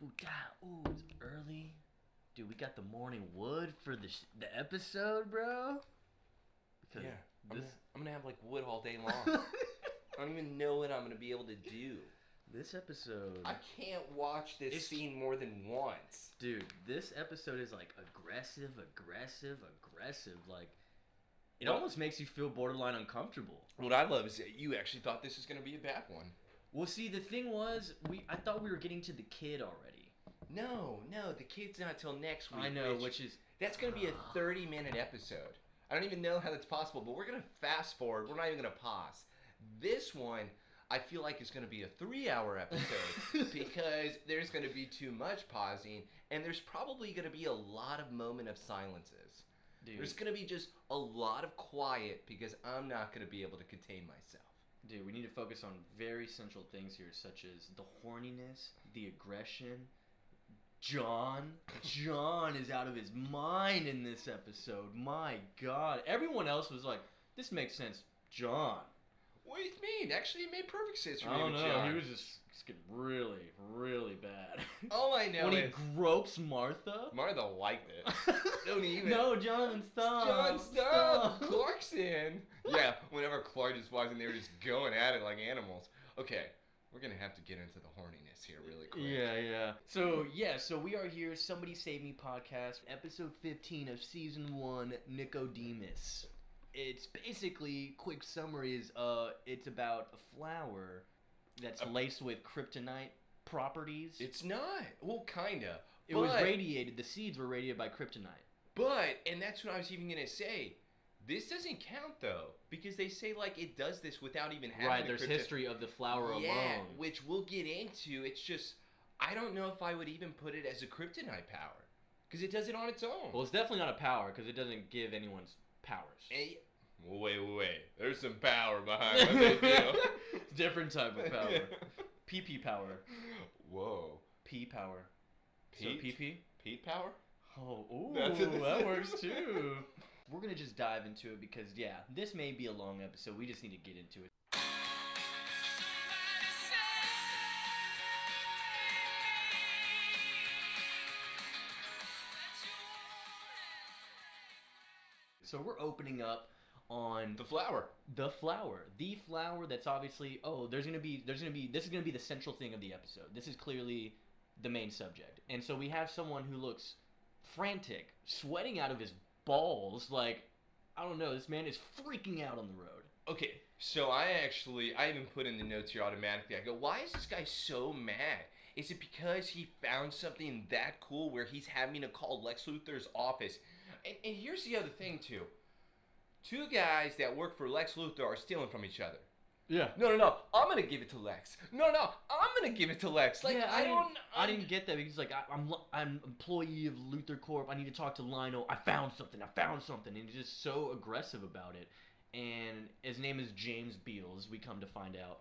Ooh, it's early. Dude, we got the morning wood for the episode, bro. Because I'm gonna have like wood all day long. I don't even know what I'm gonna be able to do. This episode, I can't watch this scene more than once. Dude, this episode is like aggressive. Like, it almost makes you feel borderline uncomfortable. What I love is that you actually thought this was gonna be a bad one. Well, see, the thing was, I thought we were getting to the kid already. No, the kid's not till next week. I know, that's going to be a 30-minute episode. I don't even know how that's possible, but we're going to fast forward. We're not even going to pause. This one, I feel like is going to be a 3-hour episode because there's going to be too much pausing, and there's probably going to be a lot of moment of silences. Dude. There's going to be just a lot of quiet because I'm not going to be able to contain myself. Dude, we need to focus on very central things here, such as the horniness, the aggression. John is out of his mind in this episode. My God. Everyone else was like, this makes sense. John. What do you mean? Actually, it made perfect sense for me. I don't know. John. He was just getting really, really bad. All I know when he gropes Martha. Martha liked it. Don't even. No, John, stop. John, stop. Clark's in. Yeah, whenever Clark just walks in, they were just going at it like animals. Okay. We're going to have to get into the horniness here really quick. Yeah. So we are here, Somebody Save Me podcast, episode 15 of season 1, Nicodemus. It's basically, quick summary is, it's about a flower that's laced with kryptonite properties. It's not. Well, kinda. It was radiated, the seeds were radiated by kryptonite. And that's what I was even going to say. This doesn't count, though, because they say, like, it does this without even having Right, there's history of the flower alone. Which we'll get into. It's just, I don't know if I would even put it as a kryptonite power, because it does it on its own. Well, it's definitely not a power, because it doesn't give anyone's powers. Wait. There's some power behind what they do. Different type of power. PP power. Whoa. P power. Pete? So PP? Pete power? Oh, ooh, that works too. We're going to just dive into it because, yeah, this may be a long episode. We just need to get into it. So we're opening up on the flower. The flower that's obviously, this is going to be the central thing of the episode. This is clearly the main subject. And so we have someone who looks frantic, sweating out of his balls, like, I don't know, this man is freaking out on the road. Okay, so I even put in the notes here automatically. I go, why is this guy so mad? Is it because he found something that cool where he's having to call Lex Luthor's office? And here's the other thing, too. 2 guys that work for Lex Luthor are stealing from each other. Yeah. No. I'm gonna give it to Lex. No. I'm gonna give it to Lex. Like, yeah, I didn't get that because, like, I'm employee of Luthor Corp. I need to talk to Lino. I found something. And he's just so aggressive about it. And his name is James Beals, we come to find out.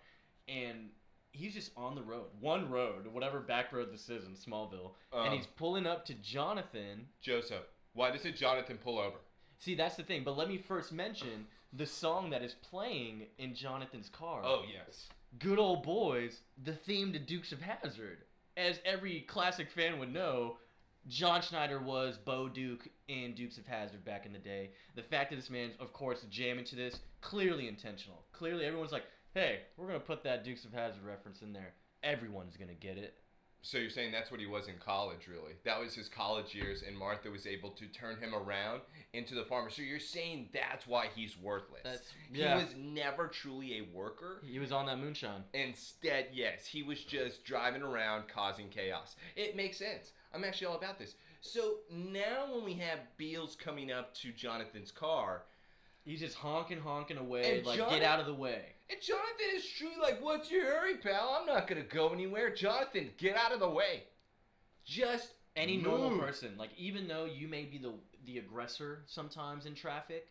And he's just on the road. One road, whatever back road this is in Smallville. And he's pulling up to Jonathan. Joseph. Why does Jonathan pull over? See, that's the thing. But let me first mention the song that is playing in Jonathan's car. Oh, yes. Good Old Boys, the theme to Dukes of Hazzard. As every classic fan would know, John Schneider was Bo Duke in Dukes of Hazzard back in the day. The fact that this man's, of course, jamming to this, clearly intentional. Clearly, everyone's like, hey, we're going to put that Dukes of Hazzard reference in there. Everyone's going to get it. So you're saying that's what he was in college, really? That was his college years, and Martha was able to turn him around into the farmer. So you're saying that's why he's worthless. He was never truly a worker. He was on that moonshine. Instead, yes, he was just driving around causing chaos. It makes sense. I'm actually all about this. So now when we have Beals coming up to Jonathan's car, he's just honking away, like, get out of the way. And Jonathan is truly like, what's your hurry, pal? I'm not going to go anywhere. Jonathan, get out of the way. Just any normal person, like, even though you may be the aggressor sometimes in traffic,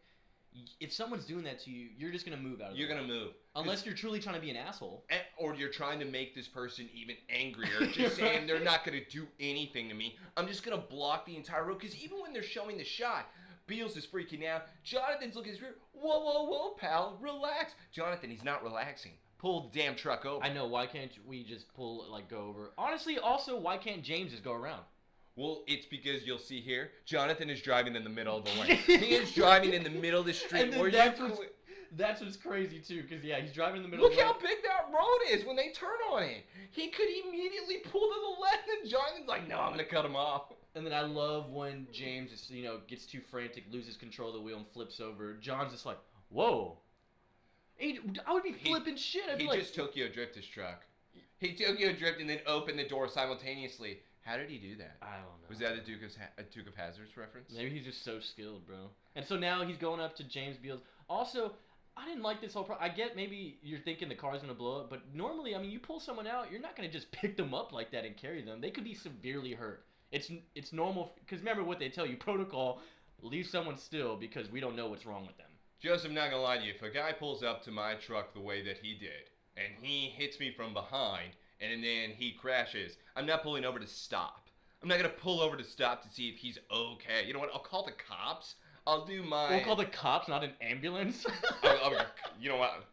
if someone's doing that to you, you're just going to move out of the way. You're going to move. Unless you're truly trying to be an asshole. Or you're trying to make this person even angrier. Just saying they're not going to do anything to me. I'm just going to block the entire road. Because even when they're showing the shot, Beals is freaking out. Jonathan's looking at his rear. Whoa, pal. Relax. Jonathan, he's not relaxing. pull the damn truck over. I know. Why can't we just go over? Honestly, also, why can't James just go around? Well, it's because you'll see here, Jonathan is driving in the middle of the lane. He is driving in the middle of the street. And that's what's crazy too, because he's driving in the middle. Look how big that road is when they turn on it. He could immediately pull to the left, and Jonathan's like, "No, I'm gonna cut him off." And then I love when James is, gets too frantic, loses control of the wheel, and flips over. John's just like, "Whoa!" I would be flipping shit. I'd be like, just Tokyo Drift his truck. He Tokyo Drift and then opened the door simultaneously. How did he do that? I don't know. Was that a Duke of Hazzard's reference? Maybe he's just so skilled, bro. And so now he's going up to James Beals. Also, I didn't like this whole I get maybe you're thinking the car's going to blow up, but normally, I mean, you pull someone out, you're not going to just pick them up like that and carry them. They could be severely hurt. It's normal, because remember what they tell you, protocol, leave someone still because we don't know what's wrong with them. Joseph, I'm not going to lie to you. If a guy pulls up to my truck the way that he did, and he hits me from behind, and then he crashes, I'm not pulling over to stop. I'm not going to pull over to stop to see if he's okay. You know what? I'll call the cops. We'll call the cops, not an ambulance. You know what?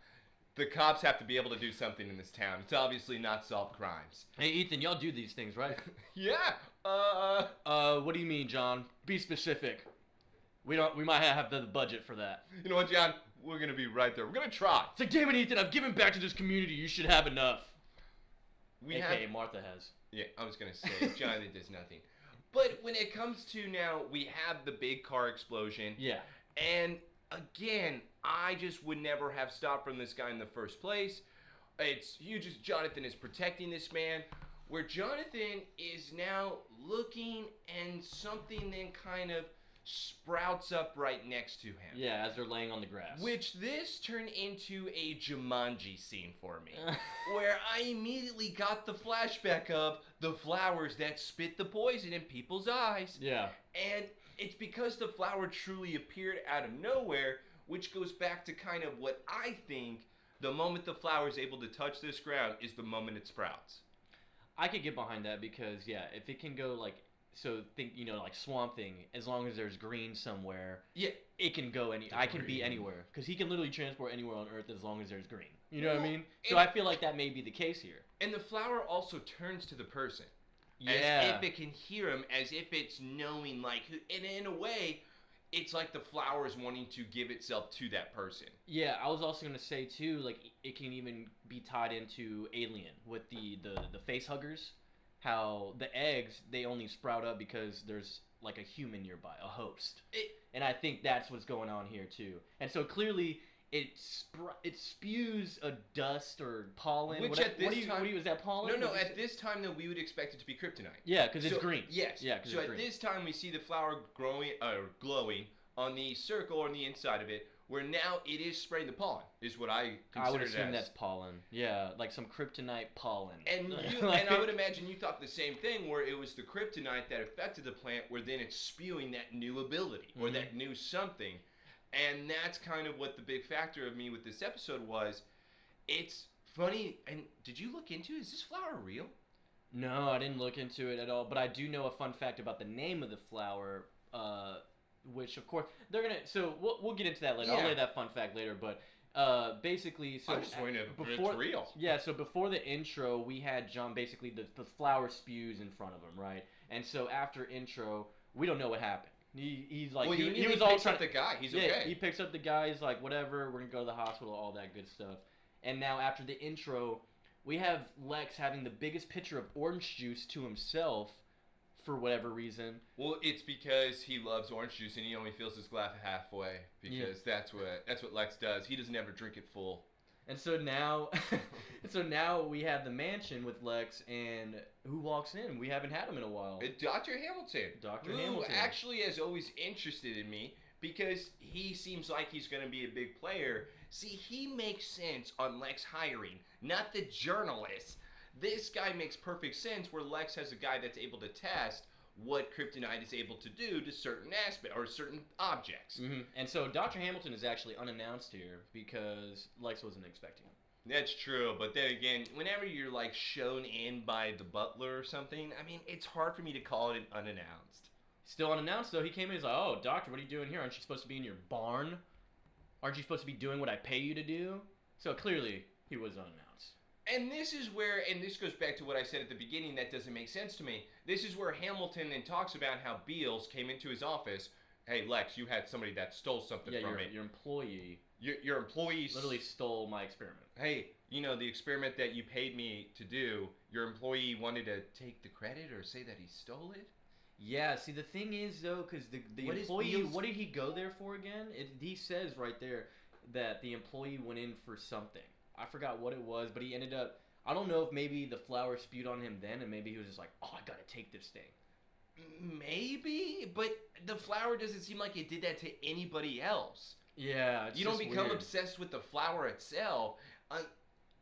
The cops have to be able to do something in this town. It's obviously not solved crimes. Hey, Ethan, y'all do these things, right? Yeah. What do you mean, John? Be specific. We might have the budget for that. You know what, John? We're gonna be right there. We're gonna try. It's like, damn it, Ethan, I've given back to this community. You should have enough. Martha has. Yeah, I was gonna say, Jonathan does nothing. But when it comes to now, we have the big car explosion. Yeah. And again, I just would never have stopped from this guy in the first place. Jonathan is protecting this man, where Jonathan is now looking and something then kind of sprouts up right next to him. Yeah, as they're laying on the grass. Which this turned into a Jumanji scene for me, where I immediately got the flashback of the flowers that spit the poison in people's eyes. Yeah. And it's because the flower truly appeared out of nowhere, which goes back to kind of what I think the moment the flower is able to touch this ground is the moment it sprouts. I could get behind that because, if it can go think, Swamp Thing, as long as there's green somewhere, it can go I can be anywhere. Because he can literally transport anywhere on Earth as long as there's green. You know what I mean? So I feel like that may be the case here. And the flower also turns to the person. Yeah. As if it can hear him, as if it's knowing, and in a way, it's like the flower is wanting to give itself to that person. Yeah, I was also going to say, too, it can even be tied into Alien with the face huggers. How the eggs, they only sprout up because there's a human nearby, a host. And I think that's what's going on here too. And so clearly it spews a dust or pollen. Which at this time, is that pollen? No, at this time though we would expect it to be kryptonite. Yeah, because it's green. Yes. Yeah, because so at this time we see the flower glowing on the circle on the inside of it, where now it is spraying the pollen, is what I consider. I would assume that's pollen. Yeah, like some kryptonite pollen. And and I would imagine you thought the same thing, where it was the kryptonite that affected the plant, where then it's spewing that new ability, or that new something. And that's kind of what the big factor of me with this episode was. It's funny, and did you look into it? Is this flower real? No, I didn't look into it at all, but I do know a fun fact about the name of the flower, which of course they're gonna. So we'll get into that later. Yeah. I'll lay that fun fact later, but basically, so I'm just wondering if before, it's real. Yeah, so before the intro, we had John basically the flower spews in front of him, right? And so after intro, we don't know what happened. He's like, well, he was all picks up the guy. He's okay. He picks up the guy. He's like, whatever, we're gonna go to the hospital, all that good stuff. And now after the intro, we have Lex having the biggest pitcher of orange juice to himself for whatever reason. Well, it's because he loves orange juice and he only fills his glass halfway, because that's what Lex does. He doesn't ever drink it full. And so now, we have the mansion with Lex, and who walks in? We haven't had him in a while. Dr. Hamilton. Who actually has always interested in me, because he seems like he's going to be a big player. See, he makes sense on Lex hiring, not the journalist. This guy makes perfect sense, where Lex has a guy that's able to test what kryptonite is able to do to certain aspects or certain objects. Mm-hmm. And so Dr. Hamilton is actually unannounced here because Lex wasn't expecting him. That's true, but then again, whenever you're shown in by the butler or something, I mean, it's hard for me to call it an unannounced. Still unannounced though. He came in, he's like, "Oh, doctor, what are you doing here? Aren't you supposed to be in your barn? Aren't you supposed to be doing what I pay you to do?" So clearly, he was unannounced. And this is where, and this goes back to what I said at the beginning that doesn't make sense to me. This is where Hamilton then talks about how Beals came into his office. Hey, Lex, you had somebody that stole something from me. Your employee. Your employee literally stole my experiment. Hey, the experiment that you paid me to do, your employee wanted to take the credit or say that he stole it? Yeah, see, the thing is, though, because the employee, what did he go there for again? He says right there that the employee went in for something. I forgot what it was, but he ended up, I don't know if maybe the flower spewed on him then, and maybe he was just like, oh, I gotta take this thing. Maybe, but the flower doesn't seem like it did that to anybody else. Yeah, you don't become obsessed with the flower itself.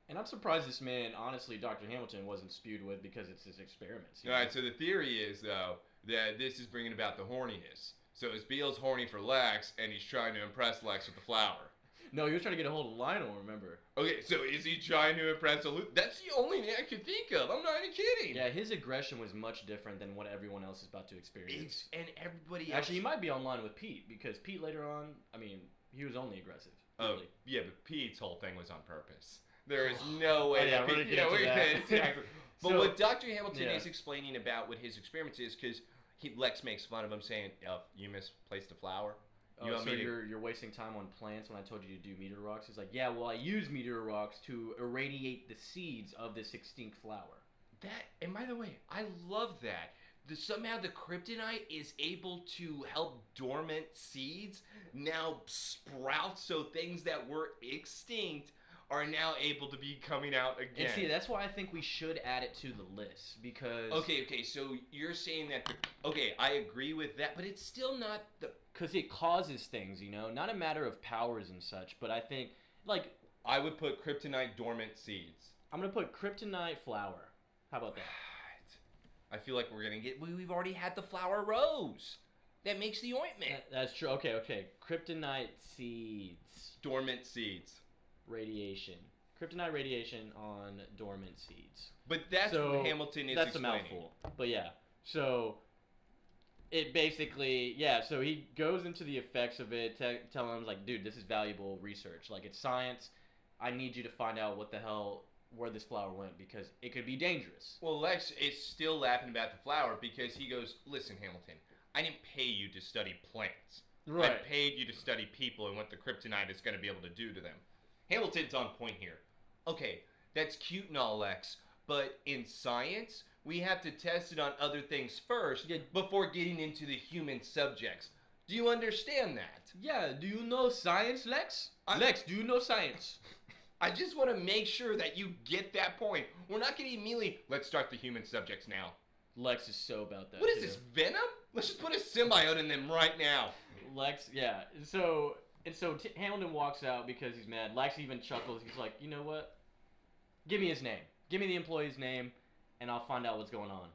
And I'm surprised this man, honestly, Dr. Hamilton, wasn't spewed with because it's his experiments. All right, so the theory is, though, that this is bringing about the horniness. So is Beals horny for Lex, and he's trying to impress Lex with the flower? No, he was trying to get a hold of Lionel, remember? Okay, so is he trying to impress That's the only thing I could think of. I'm not even kidding. Yeah, his aggression was much different than what everyone else is about to experience. And everybody else... Actually, he might be online with Pete, because Pete later on, I mean, he was only aggressive. Really. Oh, yeah, but Pete's whole thing was on purpose. There is no way that Pete... Exactly. But so, what Dr. Hamilton is explaining about what his experiments is, because Lex makes fun of him saying, you misplaced the flower. So you're wasting time on plants when I told you to do meteor rocks? He's like, yeah, well, I use meteor rocks to irradiate the seeds of this extinct flower. And by the way, I love that. Somehow the kryptonite is able to help dormant seeds now sprout, so things that were extinct are now able to be coming out again. And see, that's why I think we should add it to the list, because... Okay, so you're saying that... Okay, I agree with that, but it's still not the... Because it causes things, not a matter of powers and such, but I think, like... I would put kryptonite dormant seeds. I'm going to put kryptonite flower. How about that? I feel like we're going to get... We've already had the flower rose. That makes the ointment. That's true. Okay. Kryptonite seeds. Dormant seeds. Radiation. Kryptonite radiation on dormant seeds. But that's what Hamilton is explaining. That's a mouthful. But yeah. So... It basically, so he goes into the effects of it, telling him, like, dude, this is valuable research. Like, it's science. I need you to find out where this flower went, because it could be dangerous. Well, Lex is still laughing about the flower because he goes, listen, Hamilton, I didn't pay you to study plants. Right. I paid you to study people and what the kryptonite is going to be able to do to them. Hamilton's on point here. Okay, that's cute and all, Lex, but in science... We have to test it on other things first before getting into the human subjects. Do you understand that? Yeah, do you know science, Lex? Lex, do you know science? I just want to make sure that you get that point. We're not going to immediately, let's start the human subjects now. Lex is so about that. What is this, Venom? Let's just put a symbiote in them right now. Lex, yeah. So Hamilton walks out because he's mad. Lex even chuckles. He's like, you know what? Give me his name. Give me the employee's name. And I'll find out what's going on.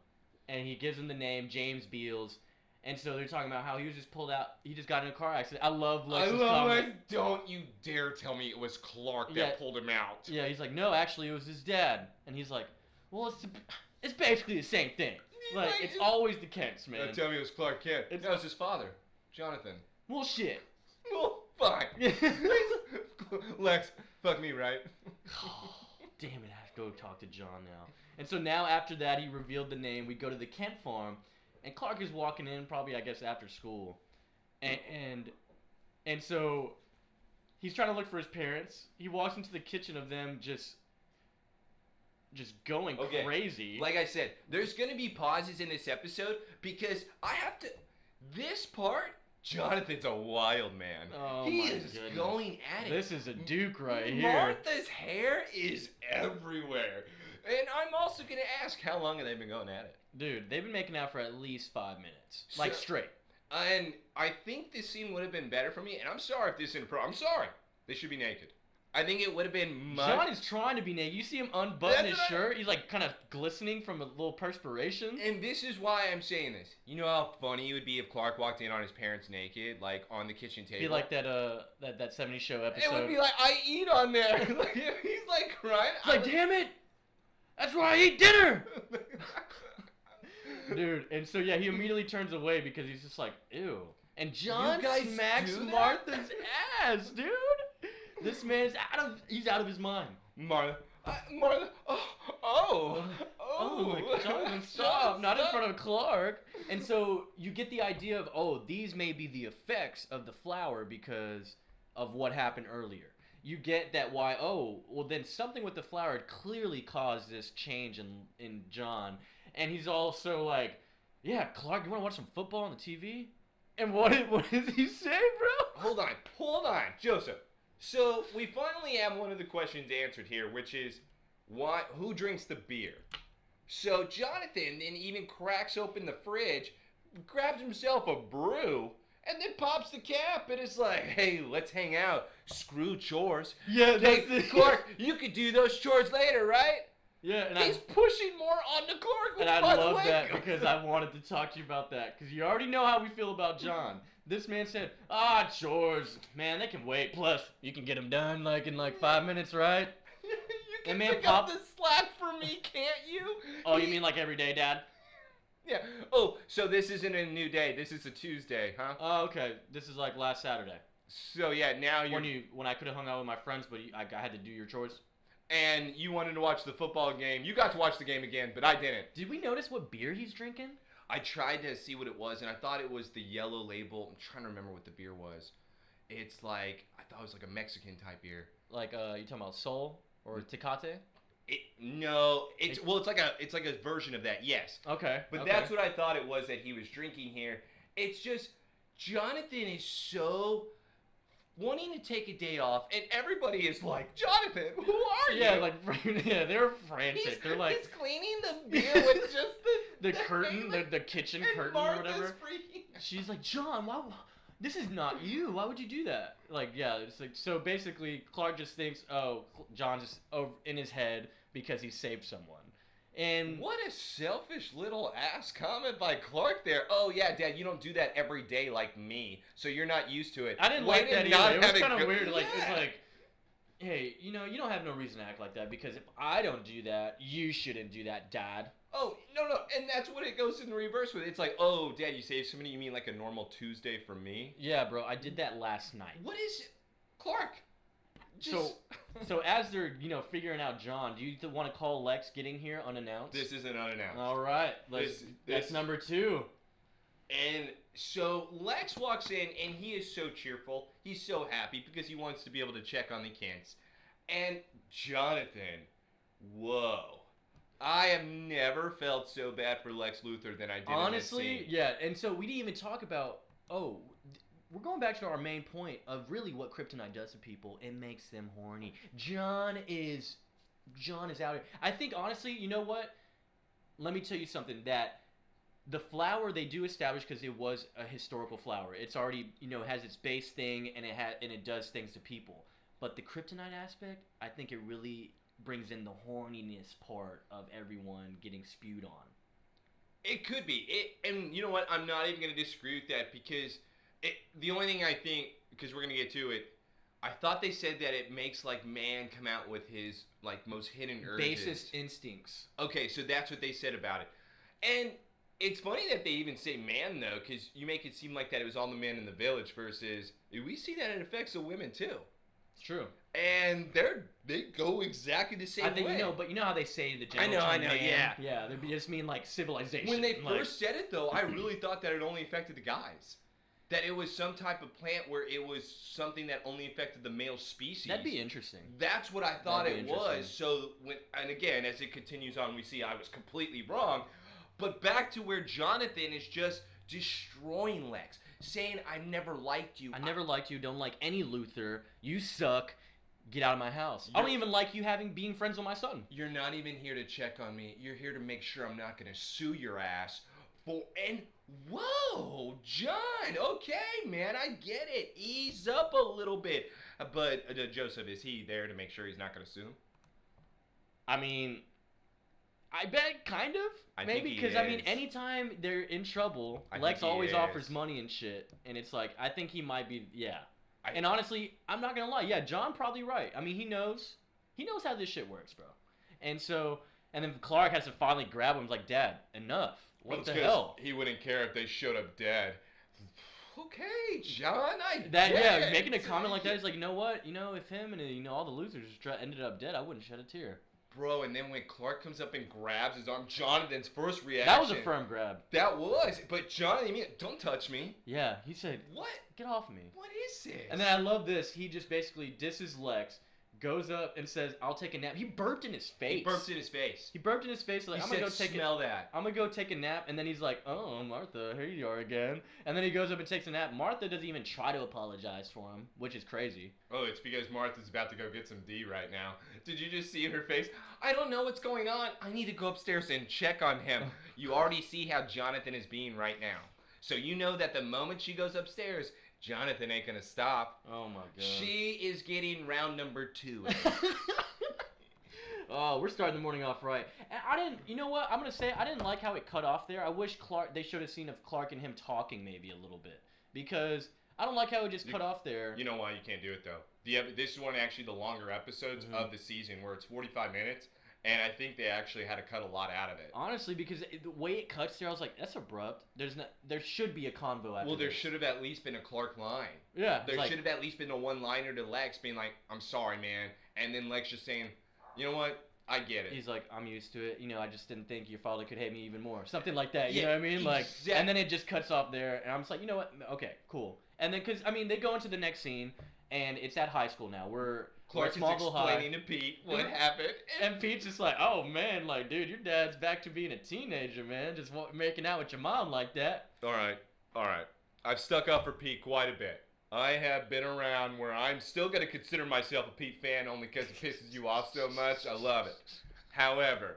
And he gives him the name, James Beals. And so they're talking about how he was just pulled out. He just got in a car accident. I love Lex's comment. Don't you dare tell me it was Clark that pulled him out. Yeah, he's like, no, actually, it was his dad. And he's like, well, it's basically the same thing. Like, it's always the Kents, man. Don't tell me it was Clark Kent. No, it's his father, Jonathan. Well, shit. Well, fine. Lex, fuck me, right? Damn it, I have to go talk to John now. And so now after that, he revealed the name. We go to the Kent farm, and Clark is walking in probably, I guess, after school. And so he's trying to look for his parents. He walks into the kitchen of them just going crazy. Like I said, there's going to be pauses in this episode because I have to... This part... Jonathan's a wild man. Oh, he is going at it. This is a duke right here. Martha's hair is everywhere. And I'm also going to ask, how long have they been going at it? Dude, they've been making out for at least 5 minutes. Like, straight. And I think this scene would have been better for me. And I'm sorry if this isn't I'm sorry. They should be naked. I think it would have been much... John is trying to be naked. You see him unbutton his shirt? He's like kind of glistening from a little perspiration. And this is why I'm saying this. You know how funny it would be if Clark walked in on his parents naked, like on the kitchen table? Be like that 70s show episode. It would be like, I eat on there. Like, he's like crying. He's like, damn it! That's where I eat dinner! Dude, and so yeah, he immediately turns away because he's just like, ew. And John smacks Martha's ass, dude! This man's out of his mind. Martha. Like, Jonathan, stop! Not in front of Clark. And so you get the idea of, oh, these may be the effects of the flower because of what happened earlier. You get that why, oh, well then something with the flower had clearly caused this change in John. And he's also like, yeah, Clark, you want to watch some football on the TV? And what does he say, bro? Hold on, Joseph. So we finally have one of the questions answered here, which is, who drinks the beer? So Jonathan then even cracks open the fridge, grabs himself a brew, and then pops the cap and is like, hey, let's hang out. Screw chores. Yeah, hey, Clark, you could do those chores later, right? Yeah, and he's pushing more onto Clark. And I love that because I wanted to talk to you about that because you already know how we feel about John. This man said, chores, man, they can wait. Plus, you can get them done in 5 minutes, right? You can pick up the slack for me, can't you? Oh, you mean like every day, Dad? Yeah. Oh, so this isn't a new day. This is a Tuesday, huh? Oh, okay. This is like last Saturday. So yeah, now when I could have hung out with my friends, but I had to do your chores. And you wanted to watch the football game. You got to watch the game again, but I didn't. Did we notice what beer he's drinking? I tried to see what it was, and I thought it was the yellow label. I'm trying to remember what the beer was. It's like, I thought it was like a Mexican type beer. Like, you talking about Sol or Tecate? It's like a version of that, yes. Okay. But that's what I thought it was that he was drinking here. It's just, Jonathan is so wanting to take a day off, and everybody is like, Jonathan, who are you? Yeah, they're frantic. They're like, he's cleaning the beer with just the curtain, the kitchen curtain or whatever. She's like, John, why? This is not you. Why would you do that? Like, yeah, it's like, so basically, Clark just thinks, oh, John's just over in his head because he saved someone. And what a selfish little ass comment by Clark there. Oh yeah, Dad, you don't do that every day like me, so you're not used to it. I didn't like that either. It was kind of weird. Like, it's like, hey, you don't have no reason to act like that because if I don't do that, you shouldn't do that, Dad. Oh, no, and that's what it goes in reverse with. It's like, oh, Dad, you saved somebody, you mean like a normal Tuesday for me? Yeah, bro, I did that last night. What is it? Clark? So as they're, figuring out John, do you want to call Lex getting here unannounced? This isn't unannounced. All right. That's number 2. And so Lex walks in, and he is so cheerful. He's so happy because he wants to be able to check on the kids. And Jonathan, whoa. I have never felt so bad for Lex Luthor than I did in this scene. Yeah. And so we didn't even talk about, we're going back to our main point of really what kryptonite does to people. It makes them horny. John is out here. I think, honestly, you know what? Let me tell you something. That the flower they do establish because it was a historical flower. It's already, has its base thing and it does things to people. But the kryptonite aspect, I think it really brings in the horniness part of everyone getting spewed on. It could be. And you know what? I'm not even going to disagree with that because the only thing I think, because we're going to get to it, I thought they said that it makes man come out with his most hidden urges. Basest instincts. Okay, so that's what they said about it. And it's funny that they even say man though, because you make it seem like that it was all the men in the village versus we see that it affects the women too. It's true. And they go exactly the same way. I think but you know how they say the general I know, man? Yeah, they just mean civilization. When they first said it though, I really thought that it only affected the guys. That it was some type of plant where it was something that only affected the male species. That'd be interesting. That's what I thought it was. So and again, as it continues on, we see I was completely wrong. But back to where Jonathan is just destroying Lex, saying, "I never liked you. I never liked you. Don't like any Luthor. You suck. Get out of my house. I don't even like you being friends with my son. You're not even here to check on me. You're here to make sure I'm not going to sue your ass whoa, John, okay, man, I get it. Ease up a little bit. But Joseph, is he there to make sure he's not going to sue him? I mean, I bet kind of. Maybe because, anytime they're in trouble, Lex always offers money and shit. And it's like, I think he might be, yeah. And honestly, I'm not going to lie. Yeah, John probably right. I mean, he knows how this shit works, bro. And so, and then Clark has to finally grab him. He's like, Dad, enough. What the hell? He wouldn't care if they showed up dead. Okay, John, get it. Making a comment like that is like, you know what? If him and all the losers ended up dead, I wouldn't shed a tear. Bro, and then when Clark comes up and grabs his arm, Jonathan's first reaction. That was a firm grab. That was. But Jonathan, don't touch me. Yeah, he said, what? Get off me. What is this? And then I love this. He just basically disses Lex, goes up and says, I'll take a nap. He burped in his face. He burped in his face. He burped in his face like, He I'm said, going to go take smell that. I'm going to go take a nap. And then he's like, oh, Martha, here you are again. And then he goes up and takes a nap. Martha doesn't even try to apologize for him, which is crazy. Oh, it's because Martha's about to go get some D right now. Did you just see her face? I don't know what's going on. I need to go upstairs and check on him. You already see how Jonathan is being right now. So you know that the moment she goes upstairs, Jonathan ain't gonna stop. Oh my god. She is getting round number 2. Oh, we're starting the morning off right. And you know what? I'm gonna say I didn't like how it cut off there. I wish they should have seen of Clark and him talking maybe a little bit, because I don't like how it just cut off there. You know why you can't do it though? This is one of actually the longer episodes of the season where it's 45 minutes. And I think they actually had to cut a lot out of it. Honestly, because the way it cuts there, I was like, that's abrupt. There should be a convo after there this. should have at least been a Clark line. Yeah. There should have at least been a one-liner to Lex being like, I'm sorry, man. And then Lex just saying, you know what? I get it. He's like, I'm used to it. You know, I just didn't think your father could hate me even more. Something like that. You know what I mean? Like, and then it just cuts off there. And I'm just like, you know what? Okay, cool. And then, because, I mean, they go into the next scene, and it's at high school now. Clark is explaining to Pete what happened. And Pete's just like, oh, man, like, dude, your dad's back to being a teenager, man. Just making out with your mom like that. All right. I've stuck up for Pete quite a bit. I have been around where I'm still going to consider myself a Pete fan only because it pisses you off so much. I love it. However,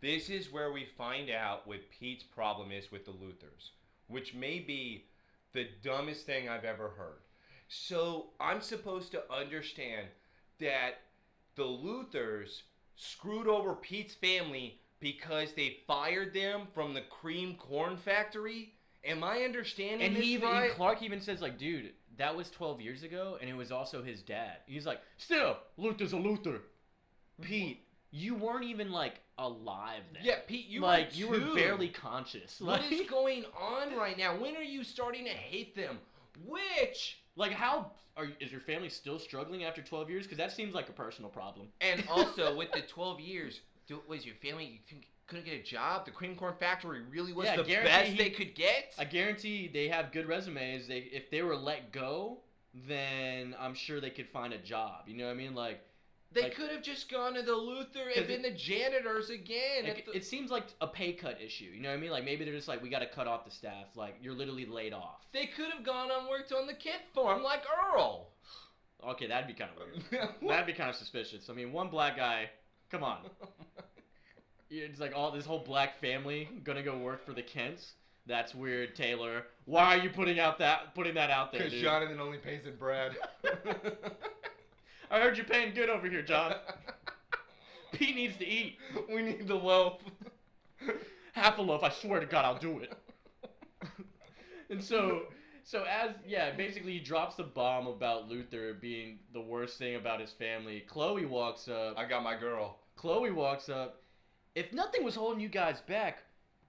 this is where we find out what Pete's problem is with the Luthers, which may be the dumbest thing I've ever heard. So I'm supposed to understand that the Luthers screwed over Pete's family because they fired them from the cream corn factory? Am I understanding this right? And Clark even says, like, dude, that was 12 years ago, and it was also his dad. He's like, still, Luther's a Luther. Pete, you weren't even, like, alive then. Yeah, Pete, you were barely conscious. What is going on right now? When are you starting to hate them? Which... Like, is your family still struggling after 12 years? Because that seems like a personal problem. And also, with the 12 years, was your family, you couldn't get a job? The cream corn factory really was the best they could get? I guarantee they have good resumes. If they were let go, then I'm sure they could find a job. You know what I mean? They could have just gone to the Luther and been the janitors again. It seems like a pay cut issue. You know what I mean? Like, maybe they're just like, we got to cut off the staff. Like, you're literally laid off. They could have gone and worked on the kit farm like Earl. Okay, that'd be kind of weird. That'd be kind of suspicious. I mean, one black guy, come on. It's like this whole black family gonna go work for the Kents. That's weird, Taylor. Why are you putting that out there, dude? Because Jonathan only pays in bread. I heard you're paying good over here, John. Pete needs to eat. We need the loaf. Half a loaf, I swear to God, I'll do it. And basically he drops the bomb about Luther being the worst thing about his family. Chloe walks up. I got my girl. Chloe walks up. If nothing was holding you guys back,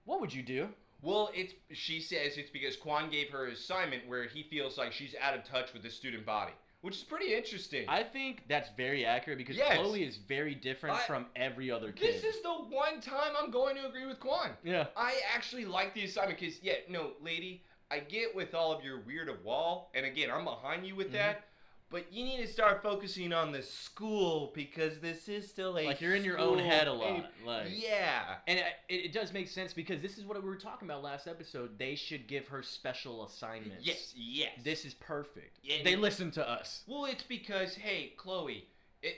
what would you do? Well, she says it's because Quan gave her an assignment where he feels like she's out of touch with the student body. Which is pretty interesting. I think that's very accurate because Chloe is very different from every other kid. This is the one time I'm going to agree with Quan. Yeah. I actually like the assignment because, lady, I get with all of your weird of wall, and again, I'm behind you with that, but you need to start focusing on the school because this is still a you're in your own head a lot. Yeah. And it does make sense because this is what we were talking about last episode. They should give her special assignments. Yes. This is perfect. Yeah, they listen to us. Well, it's because, hey, Chloe,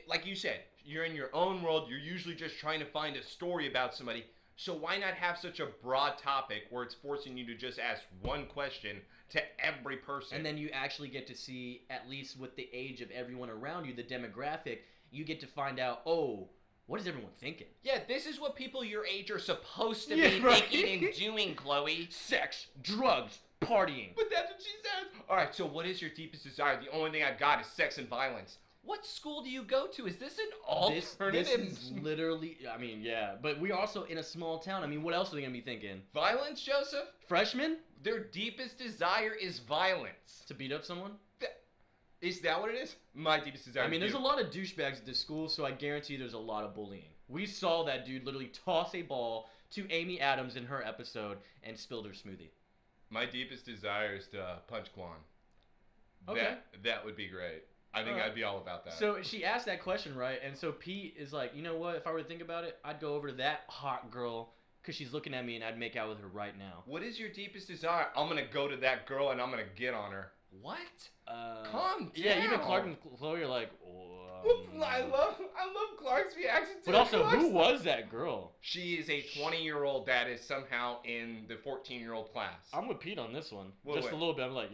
like you said, you're in your own world. You're usually just trying to find a story about somebody. So why not have such a broad topic where it's forcing you to just ask one question to every person? And then you actually get to see, at least with the age of everyone around you, the demographic, you get to find out, what is everyone thinking? Yeah, this is what people your age are supposed to be thinking and doing, Chloe. Sex, drugs, partying. But that's what she says. All right, so what is your deepest desire? The only thing I've got is sex and violence. What school do you go to? Is this an alternative? This is literally, I mean, yeah. But we're also in a small town. I mean, what else are they going to be thinking? Violence, Joseph? Freshmen? Their deepest desire is violence. To beat up someone? Is that what it is? My deepest desire. I mean, there's a lot of douchebags at this school, so I guarantee there's a lot of bullying. We saw that dude literally toss a ball to Amy Adams in her episode and spilled her smoothie. My deepest desire is to punch Quan. Okay. That would be great. I think I'd be all about that. So she asked that question, right? And so Pete is like, you know what? If I were to think about it, I'd go over to that hot girl because she's looking at me and I'd make out with her right now. What is your deepest desire? I'm going to go to that girl and I'm going to get on her. What? Calm down. Yeah, even Clark and Chloe are like, I love Clark's reaction to But also, who was that girl? She is a 20-year-old that is somehow in the 14-year-old class. I'm with Pete on this one. Wait. A little bit. I'm like,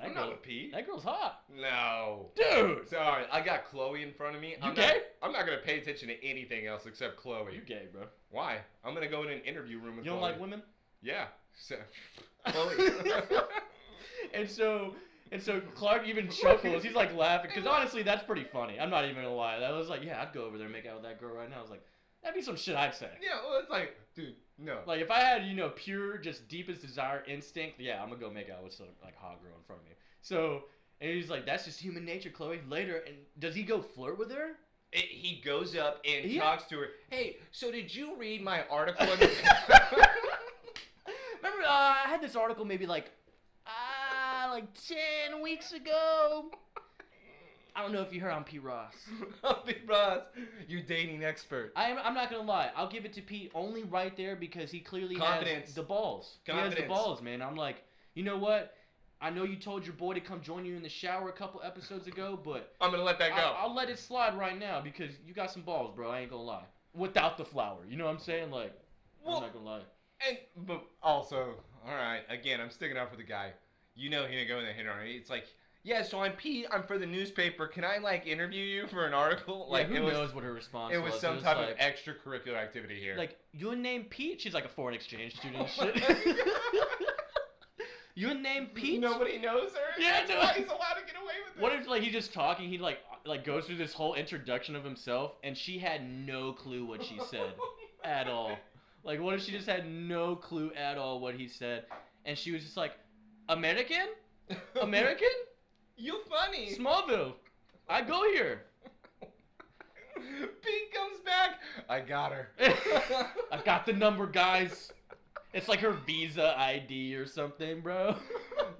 I'm not with Pete. That girl's hot. No. Dude. Sorry, I got Chloe in front of me. You gay? I'm not going to pay attention to anything else except Chloe. You gay, bro. Why? I'm going to go in an interview room with You don't Chloe. like women? Yeah. So, Chloe. And so Clark even chuckles. He's like laughing because honestly, that's pretty funny. I'm not even gonna lie. That was like, yeah, I'd go over there and make out with that girl right now. I was like, that'd be some shit I'd say. Yeah, well, it's like, dude, no. Like if I had pure just deepest desire instinct, yeah, I'm gonna go make out with some like hot girl in front of me. So and he's like, that's just human nature, Chloe. Later, and does he go flirt with her? He goes up and Yeah. talks to her. Hey, so did you read my article? Remember, I had this article maybe like 10 weeks ago. I don't know if you heard on Pete Ross. Pete Ross, you dating expert. I'm not gonna lie. I'll give it to Pete only right there because he clearly has the balls. Confidence. He has the balls, man. I'm like, you know what? I know you told your boy to come join you in the shower a couple episodes ago, but I'm gonna let that go. I'll let it slide right now because you got some balls, bro. I ain't gonna lie. Without the flower, you know what I'm saying? Like, I'm not gonna lie. But also, all right. Again, I'm sticking up for the guy. You know he didn't go in there and hit on her. It's like, yeah, so I'm Pete. I'm for the newspaper. Can I interview you for an article? Yeah, who knows what her response was? It was some type of extracurricular activity here. Like, your name Pete? She's like a foreign exchange student and shit. Your name Pete? Nobody knows her. Yeah, he's allowed to get away with it. What if he's just talking? He like goes through this whole introduction of himself, and she had no clue what she said at all. Like, what if she just had no clue at all what he said, and she was just like, American? American? You funny. Smallville. I go here. Pete comes back. I got her. I got the number, guys. It's like her Visa ID or something, bro.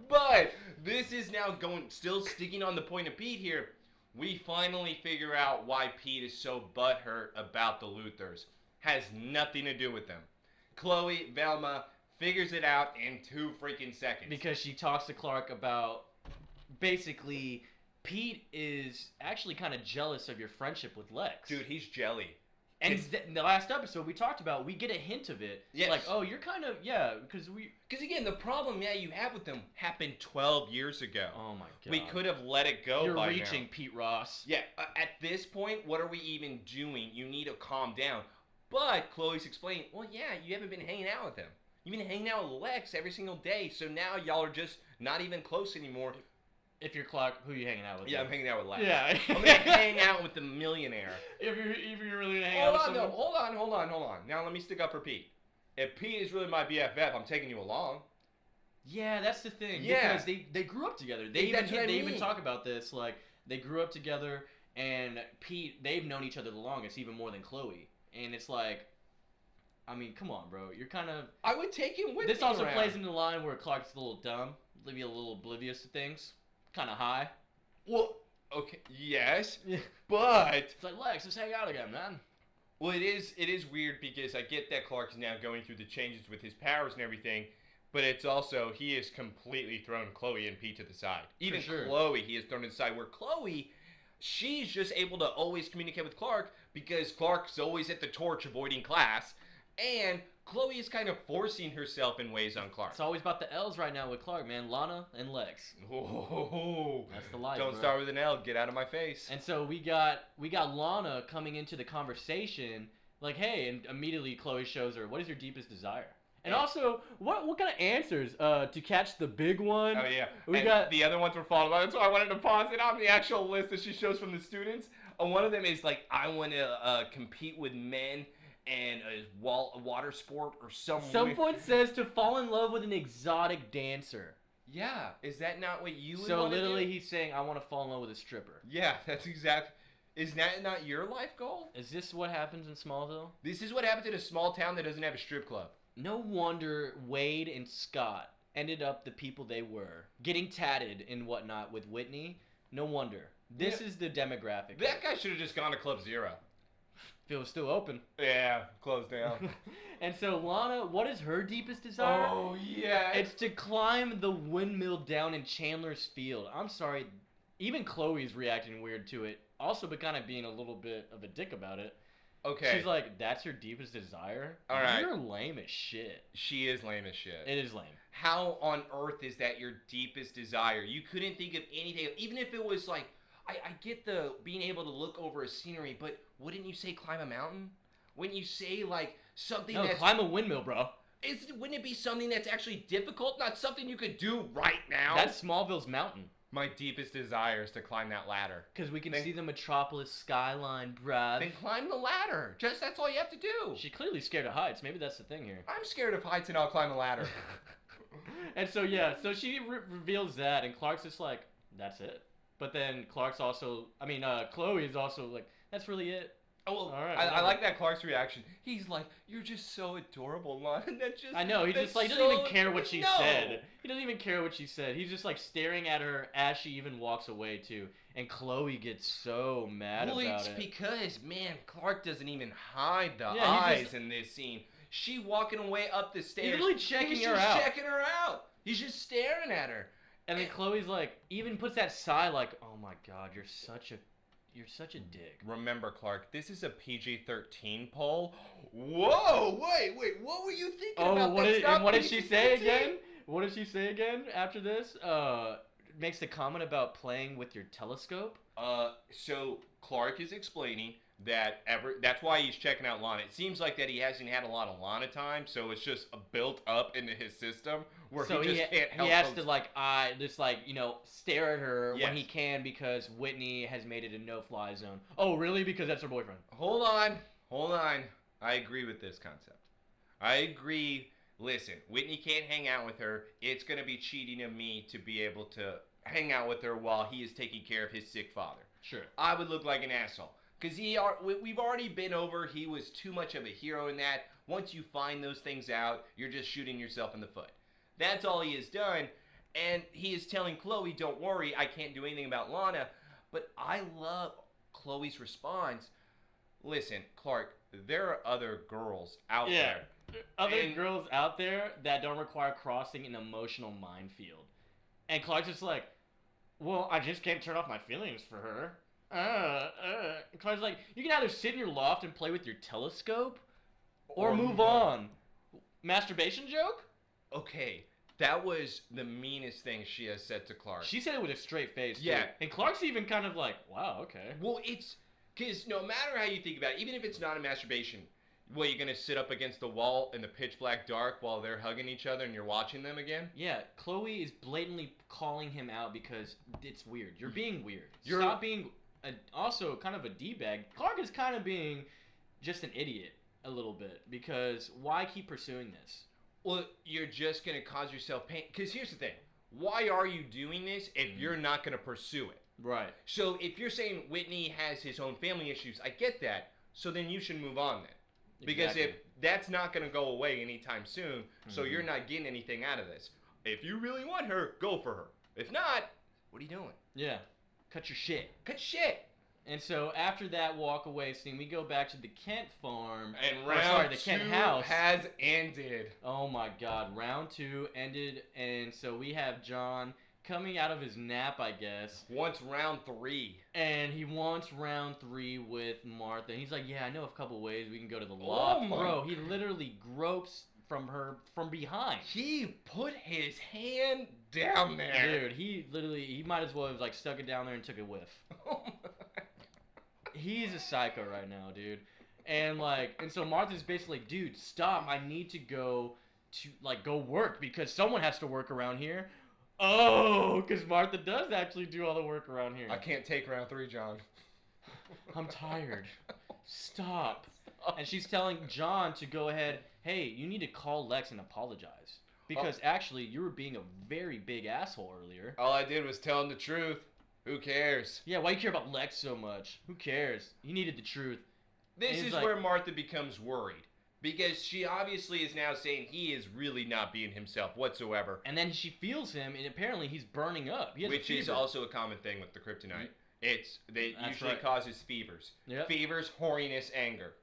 But this is now still sticking on the point of Pete here. We finally figure out why Pete is so butthurt about the Luthers. Has nothing to do with them. Chloe, Velma, figures it out in 2 freaking seconds. Because she talks to Clark about basically Pete is actually kind of jealous of your friendship with Lex. Dude, he's jelly. And in the last episode we talked about, we get a hint of it. Yes. Like, oh, you're kind of, because again, the problem you have with them happened 12 years ago. Oh my god. We could have let it go. You're reaching now. Pete Ross. Yeah, at this point, what are we even doing? You need to calm down. But Chloe's explaining, well, yeah, you haven't been hanging out with him. You've been hanging out with Lex every single day, so now y'all are just not even close anymore. If you're Clark, who are you hanging out with? Yeah, I'm hanging out with Lex. Yeah. I'm going to hang out with the millionaire. If you're really going to hang out with someone. Hold on. Now let me stick up for Pete. If Pete is really my BFF, I'm taking you along. Yeah, that's the thing. Yeah. Because they grew up together. They even talk about this. Like, they grew up together, and Pete, they've known each other the longest, even more than Chloe. And it's like, I mean, come on, bro. You're kind of... I would take him with me This also around. plays into the line where Clark's a little dumb, maybe a little oblivious to things, kind of high. Well, okay, yes, Yeah. but... It's like, Lex, let's hang out again, man. Well, it is weird because I get that Clark is now going through the changes with his powers and everything, but it's also, he has completely thrown Chloe and Pete to the side. Even sure. Chloe, he has thrown to the side, where Chloe... She's just able to always communicate with Clark because Clark's always at the torch avoiding class. And Chloe is kind of forcing herself in ways on Clark. It's always about the L's right now with Clark, man. Lana and Lex. Oh, that's the life. Don't start with an L. Get out of my face. And so we got Lana coming into the conversation like, hey, and immediately Chloe shows her, what is your deepest desire? And also, what kind of answers to catch the big one? Oh, yeah. We and got the other ones were followed by. So I wanted to pause it on the actual list that she shows from the students. One of them is like, I want to compete with men and a water sport or something. Someone says to fall in love with an exotic dancer. Yeah. Is that not what you would So want to literally do? he's saying, I want to fall in love with a stripper. Yeah, that's exactly. Is that not your life goal? Is this what happens in Smallville? This is what happens in a small town that doesn't have a strip club. No wonder Wade and Scott ended up the people they were. Getting tatted and whatnot with Whitney. No wonder. This is the demographic. That guy should have just gone to Club Zero. If it was still open. Yeah, closed down. And so Lana, what is her deepest desire? Oh, yeah. It's to climb the windmill down in Chandler's Field. I'm sorry. Even Chloe's reacting weird to it. Also, but kind of being a little bit of a dick about it. Okay. She's like, that's your deepest desire? All right. You're lame as shit. She is lame as shit. It is lame. How on earth is that your deepest desire? You couldn't think of anything. Even if it was like, I get the being able to look over a scenery, but wouldn't you say climb a mountain? Wouldn't you say like something No, that's... climb a windmill, bro. Wouldn't it be something that's actually difficult? Not something you could do right now? That's Smallville's mountain. My deepest desire is to climb that ladder. Because we can see the Metropolis skyline, bruv. Then climb the ladder. That's all you have to do. She's clearly scared of heights. Maybe that's the thing here. I'm scared of heights and I'll climb a ladder. And so, so she reveals that, and Clark's just like, that's it. But then Clark's also, Chloe is also like, that's really it. Oh, well, all right, I like that Clark's reaction. He's like, "You're just so adorable, Lana." I know. He just like, he doesn't even care what she said. He doesn't even care what she said. He's just like staring at her as she even walks away too. And Chloe gets so mad about it. Well, it's because, man, Clark doesn't even hide the eyes in this scene. She walking away up the stairs. He's really checking her out. He's just checking her out. He's just staring at her. And then Chloe's like, even puts that sigh like, oh my God, you're such a dick. Remember, Clark, this is a PG-13 poll. Whoa, wait, what were you thinking about? What did she say again? What did she say again after this? Makes the comment about playing with your telescope. So Clark is explaining that that's why he's checking out Lana. It seems like that he hasn't had a lot of Lana time, so it's just built up into his system where he just can't help. He has to stare at her when he can because Whitney has made it a no-fly zone. Oh, really? Because that's her boyfriend. Hold on. I agree with this concept. I agree. Listen, Whitney can't hang out with her. It's gonna be cheating of me to be able to hang out with her while he is taking care of his sick father. Sure. I would look like an asshole. Because we've already been over, he was too much of a hero in that. Once you find those things out, you're just shooting yourself in the foot. That's all he has done. And he is telling Chloe, don't worry, I can't do anything about Lana. But I love Chloe's response. Listen, Clark, there are other girls out there. Other girls out there that don't require crossing an emotional minefield. And Clark's just like, well, I just can't turn off my feelings for her. Clark's like, you can either sit in your loft and play with your telescope, or move on. Masturbation joke? Okay, that was the meanest thing she has said to Clark. She said it with a straight face, yeah. Too. And Clark's even kind of like, wow, okay. Well, it's, because no matter how you think about it, even if it's not a masturbation, you're going to sit up against the wall in the pitch black dark while they're hugging each other and you're watching them again? Yeah, Chloe is blatantly calling him out because it's weird. You're being weird. You're Stop being also kind of a D-bag. Clark is kind of being just an idiot a little bit because why keep pursuing this? Well, you're just going to cause yourself pain. Because here's the thing. Why are you doing this if you're not going to pursue it? Right. So if you're saying Whitney has his own family issues, I get that. So then you should move on then. Because if that's not going to go away anytime soon, so you're not getting anything out of this. If you really want her, go for her. If not, what are you doing? Yeah. Cut your shit. Cut shit. And so after that walk away scene, we go back to the Kent farm. And round the two Kent house has ended. Oh my God. Round 2 ended. And so we have John coming out of his nap, I guess. Wants round 3. And he wants round 3 with Martha. He's like, yeah, I know a couple ways we can go to the loft. Oh my Bro, he literally gropes from her from behind. He put his hand down there. Dude, he might as well have like stuck it down there and took a whiff. Oh my. He's a psycho right now, dude. And so Martha's basically like, dude, stop. I need to go work because someone has to work around here. Oh, because Martha does actually do all the work around here. I can't take round 3, John. I'm tired. Stop. And she's telling John to go ahead, hey, you need to call Lex and apologize. Because actually, you were being a very big asshole earlier. All I did was tell him the truth. Who cares? Yeah, why you care about Lex so much? Who cares? He needed the truth. This is where Martha becomes worried. Because she obviously is now saying he is really not being himself whatsoever. And then she feels him, and apparently he's burning up. Which is also a common thing with the kryptonite. They usually causes fevers. Yep. Fevers, horniness, anger.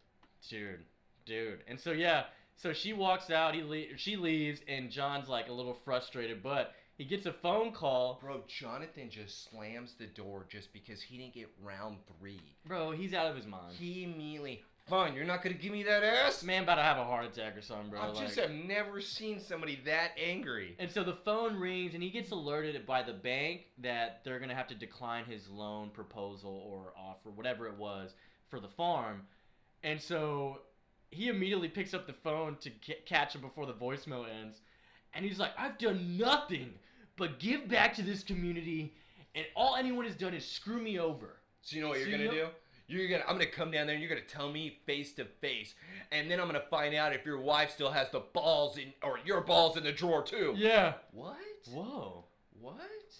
Dude. And so she walks out, she leaves, and John's like a little frustrated, but he gets a phone call. Bro, Jonathan just slams the door just because he didn't get round 3. Bro, he's out of his mind. He immediately... Fine, you're not gonna give me that ass? Man about to have a heart attack or something, bro. I just have never seen somebody that angry. And so the phone rings, and he gets alerted by the bank that they're gonna have to decline his loan proposal or offer, whatever it was, for the farm. And so he immediately picks up the phone to catch him before the voicemail ends. And he's like, I've done nothing but give back to this community, and all anyone has done is screw me over. So you know what you're gonna do? I'm gonna come down there and you're gonna tell me face to face, and then I'm gonna find out if your wife still has the balls or your balls in the drawer too. Yeah. What? Whoa. What?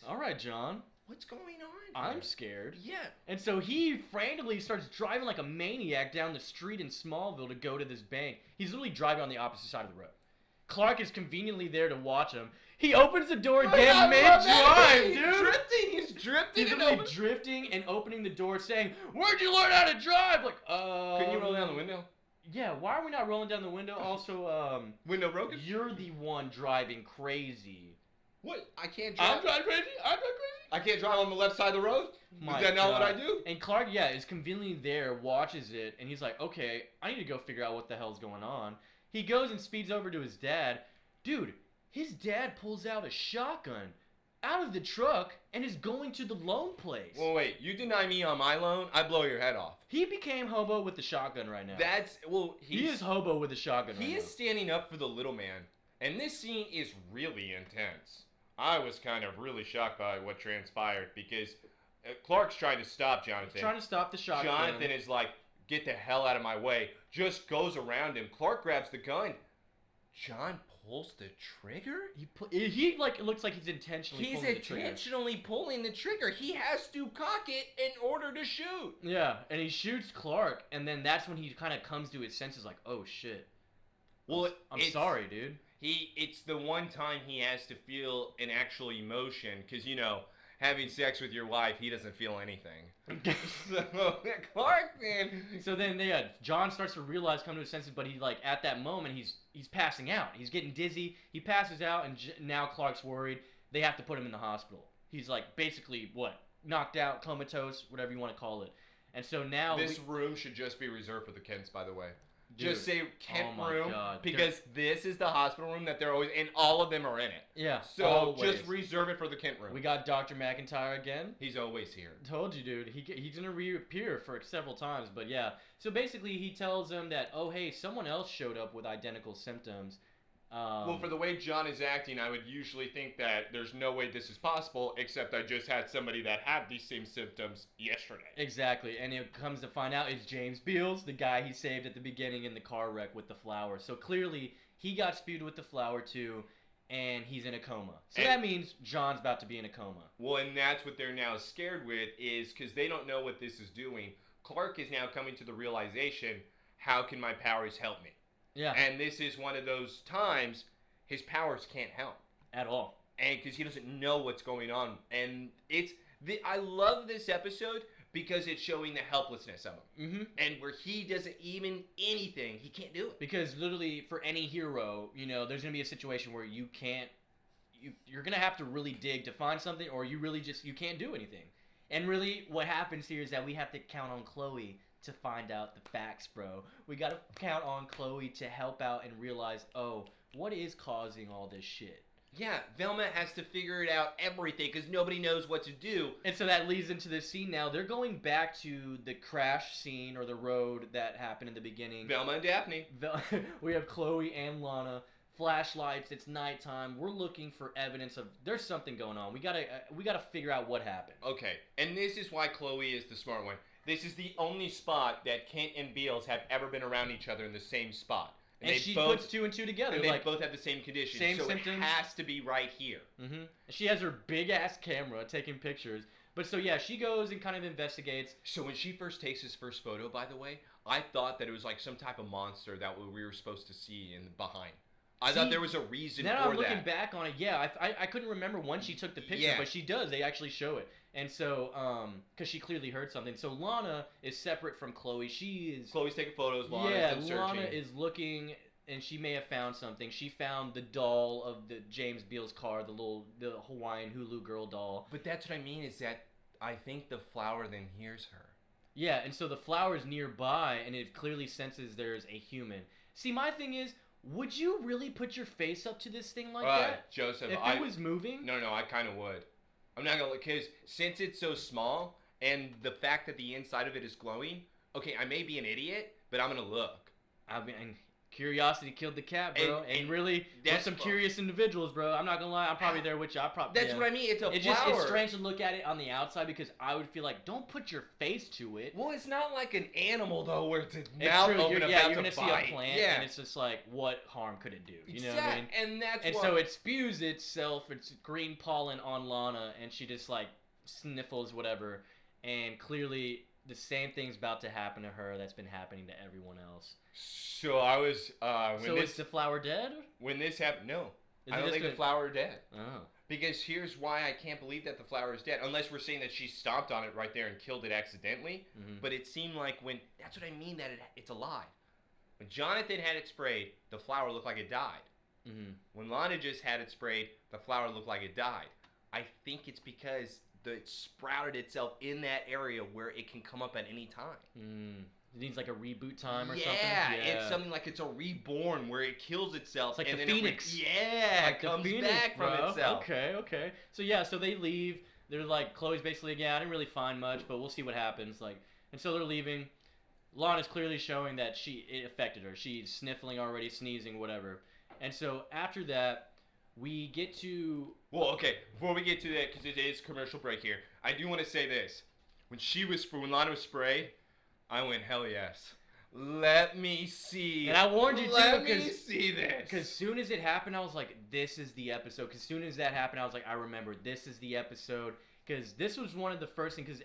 All right, John. What's going on here? I'm scared. Yeah. And so he frantically starts driving like a maniac down the street in Smallville to go to this bank. He's literally driving on the opposite side of the road. Clark is conveniently there to watch him. He opens the door again mid-drive, dude. He's drifting. He's drifting and opening the door saying, where'd you learn how to drive? Like, Can you roll down the window? Yeah, why are we not rolling down the window? Also, window broken? You're the one driving crazy. What? I can't drive? I'm driving crazy? I can't drive on the left side of the road? Is that not what I do? And Clark, is conveniently there, watches it, and he's like, okay, I need to go figure out what the hell's going on. He goes and speeds over to his dad. Dude, his dad pulls out a shotgun out of the truck and is going to the loan place. Well, wait, you deny me on my loan, I blow your head off. He became hobo with the shotgun right now. He is hobo with the shotgun right now. He is standing up for the little man, and this scene is really intense. I was kind of really shocked by what transpired because Clark's trying to stop Jonathan. He's trying to stop the shotgun. Jonathan is like, get the hell out of my way. Just goes around him. Clark grabs the gun. John pulls the trigger? He like, it looks like he's intentionally pulling the trigger. He's intentionally pulling the trigger. He has to cock it in order to shoot. Yeah, and he shoots Clark, and then that's when he kind of comes to his senses like, oh shit. Well, I'm sorry, dude. It's the one time he has to feel an actual emotion, because, you know, having sex with your wife, he doesn't feel anything. So, Clark, man. So then, John starts to realize, come to his senses, but he, like, at that moment, he's passing out. He's getting dizzy. He passes out, and now Clark's worried. They have to put him in the hospital. He's, like, basically, knocked out, comatose, whatever you want to call it. And so now... This room should just be reserved for the Kents, by the way. Dude, just say Kent room, God. because this is the hospital room that they're always in. All of them are in it. Yeah. So always. just reserve it for the Kent room. We got Dr. McIntyre again. He's always here. Told you, dude. He's gonna reappear for several times, but yeah. So basically, he tells him that, oh hey, someone else showed up with identical symptoms. Well, for the way John is acting, I would usually think that there's no way this is possible, except I just had somebody that had these same symptoms yesterday. Exactly, and it comes to find out it's James Beals, the guy he saved at the beginning in the car wreck with the flower. So clearly, he got spewed with the flower too, and he's in a coma. So that means John's about to be in a coma. Well, and that's what they're now scared with, is because they don't know what this is doing. Clark is now coming to the realization, how can my powers help me? Yeah. And this is one of those times his powers can't help. At all. And because he doesn't know what's going on. And I love this episode because it's showing the helplessness of him. Mm-hmm. And where he doesn't even anything, he can't do it. Because literally for any hero, you know, there's going to be a situation where you can't, you're going to have to really dig to find something, or you really just, you can't do anything. And really what happens here is that we have to count on Chloe to find out the facts, bro. We gotta count on Chloe to help out and realize, oh, what is causing all this shit? Yeah, Velma has to figure it out everything because nobody knows what to do. And so that leads into this scene now. They're going back to the crash scene or the road that happened in the beginning. Velma and Daphne. We have Chloe and Lana. Flashlights, it's nighttime. We're looking for evidence of there's something going on. We gotta figure out what happened. Okay, and this is why Chloe is the smart one. This is the only spot that Kent and Beals have ever been around each other in the same spot. And she puts two and two together. And they both have the same condition. Same so symptoms. It has to be right here. Mm-hmm. She has her big-ass camera taking pictures. But so yeah, she goes and kind of investigates. So when she first takes his first photo, by the way, I thought that it was like some type of monster that we were supposed to see in behind. I thought there was a reason now for I'm looking that. back on it. Yeah, I couldn't remember when she took the picture, Yeah. but she does. They actually show it. And so, because she clearly heard something. So Lana is separate from Chloe. She is. Chloe's taking photos. Lana's been searching. Lana is looking, and she may have found something. She found the doll of the James Beals car, the Hawaiian Hulu girl doll. But that's what I mean is that I think the flower then hears her. Yeah, and so the flower's nearby, and it clearly senses there's a human. See, my thing is, would you really put your face up to this thing like that? Joseph, if it was moving? No, I kind of would. I'm not gonna, because since it's so small and the fact that the inside of it is glowing, okay, I may be an idiot, but I'm gonna look. I mean, curiosity killed the cat, bro. And really, there's some curious individuals, bro. I'm not gonna lie, I'm probably there with you. That's what I mean. It's a flower. It's strange to look at it on the outside because I would feel like, don't put your face to it. Well, it's not like an animal though, where it's mouth open you're about gonna to see bite. a plant, and it's just like, what harm could it do? You know what I mean? And that's and so it spews its green pollen on Lana, and she just like sniffles whatever, and clearly the same thing's about to happen to her that's been happening to everyone else. So I was is the flower dead? When this happened, no. I don't think the flower is dead. Oh. Because here's why I can't believe that the flower is dead. Unless we're saying that she stomped on it right there and killed it accidentally. Mm-hmm. But it seemed like that's what I mean, that it's alive. When Jonathan had it sprayed, the flower looked like it died. Mm-hmm. When Lana just had it sprayed, the flower looked like it died. I think it's because it sprouted itself in that area where it can come up at any time. It needs like a reboot time or something? Yeah, it's something like it's a reborn where it kills itself. It's like and the Phoenix. It comes back from itself. Okay. So yeah, so they leave. They're like, Chloe's basically, I didn't really find much, but we'll see what happens. And so they're leaving. Lana's clearly showing that it affected her. She's sniffling already, sneezing, whatever. And so after that, we get to... Well, okay, before we get to that, because it is commercial break here, I do want to say this. When Lana was sprayed, I went, hell yes. Let me see. And I warned you too. Let me see this. Because as soon as it happened, I was like, this is the episode. Because as soon as that happened, I was like, I remember, this is the episode. Because this was one of the first things, because,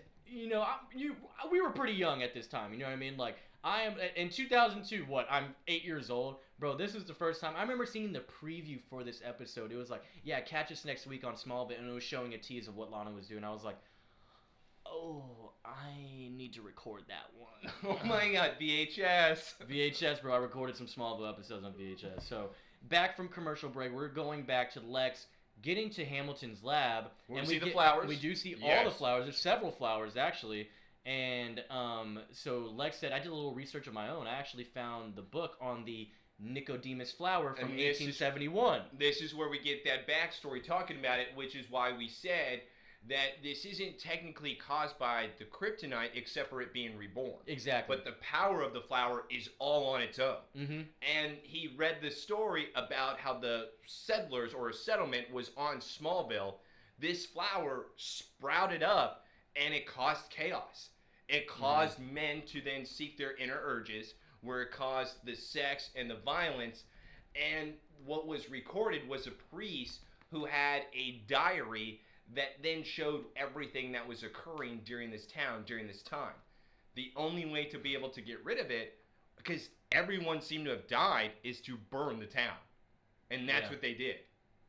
we were pretty young at this time, you know what I mean? Like, I am, in 2002, I'm 8 years old. Bro, this is the first time. I remember seeing the preview for this episode. It was like, catch us next week on Smallville, and it was showing a tease of what Lana was doing. I was like, oh, I need to record that one. Oh my god, VHS. VHS, bro. I recorded some Smallville episodes on VHS. So, back from commercial break, we're going back to Lex getting to Hamilton's lab. We see the flowers. We do see all the flowers. There's several flowers, actually. And so Lex said, I did a little research of my own. I actually found the book on the Nicodemus flower from 1871. This is where we get that backstory talking about it, which is why we said that this isn't technically caused by the kryptonite except for it being reborn. Exactly. But the power of the flower is all on its own. Mm-hmm. And he read the story about how the settlers or a settlement was on Smallville. This flower sprouted up and it caused chaos. It caused men to then seek their inner urges, where it caused the sex and the violence. And what was recorded was a priest who had a diary that then showed everything that was occurring during this town during this time. The only way to be able to get rid of it, because everyone seemed to have died, is to burn the town. And that's what they did.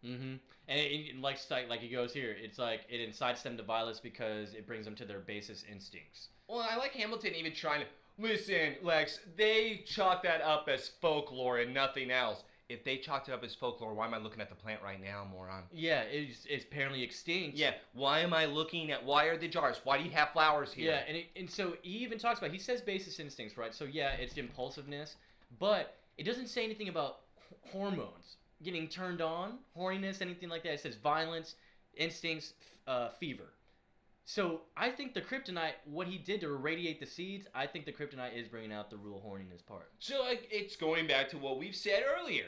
Mm-hmm. And like he goes here, it's like it incites them to violence because it brings them to their basest instincts. Well, I like Hamilton even trying to... Listen, Lex, they chalked that up as folklore and nothing else. If they chalked it up as folklore, why am I looking at the plant right now, moron? Yeah, it's apparently extinct. Yeah, why am I looking at... Why are the jars? Why do you have flowers here? Yeah, and so he even talks about... He says basest instincts, right? So yeah, it's impulsiveness, but it doesn't say anything about hormones. Getting turned on, horniness, anything like that. It says violence, instincts, fever. So I think the kryptonite, what he did to irradiate the seeds, I think the kryptonite is bringing out the real horniness part. So it's going back to what we've said earlier.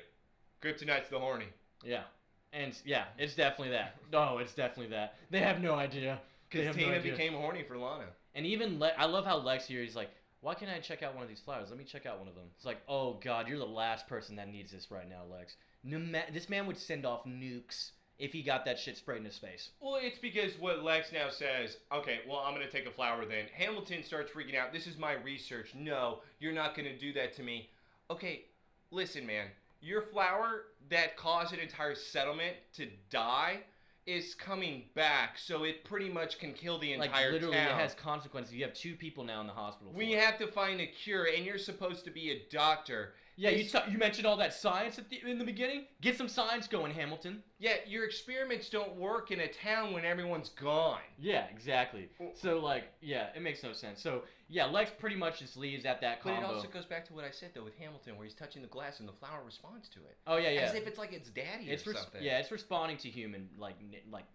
Kryptonite's the horny. Yeah. And yeah, it's definitely that. No, it's definitely that. They have no idea. Because Tina became horny for Lana. And even, I love how Lex here, he's like, why can't I check out one of these flowers? Let me check out one of them. It's like, oh God, you're the last person that needs this right now, Lex. This man would send off nukes if he got that shit sprayed in his face. Well, it's because what Lex now says, okay, well, I'm going to take a flower then. Hamilton starts freaking out. This is my research. No, you're not going to do that to me. Okay, listen, man. Your flower that caused an entire settlement to die is coming back, so it pretty much can kill the entire literally, town. it has consequences. You have 2 people now in the hospital. We have to find a cure, and you're supposed to be a doctor. Yeah, you mentioned all that science in the beginning. Get some science going, Hamilton. Yeah, your experiments don't work in a town when everyone's gone. Yeah, exactly. So, like, yeah, it makes no sense. So, yeah, Lex pretty much just leaves at that combo. But it also goes back to what I said, though, with Hamilton, where he's touching the glass and the flower responds to it. Oh, yeah, yeah. As if it's like its daddy or something. Yeah, it's responding to human, like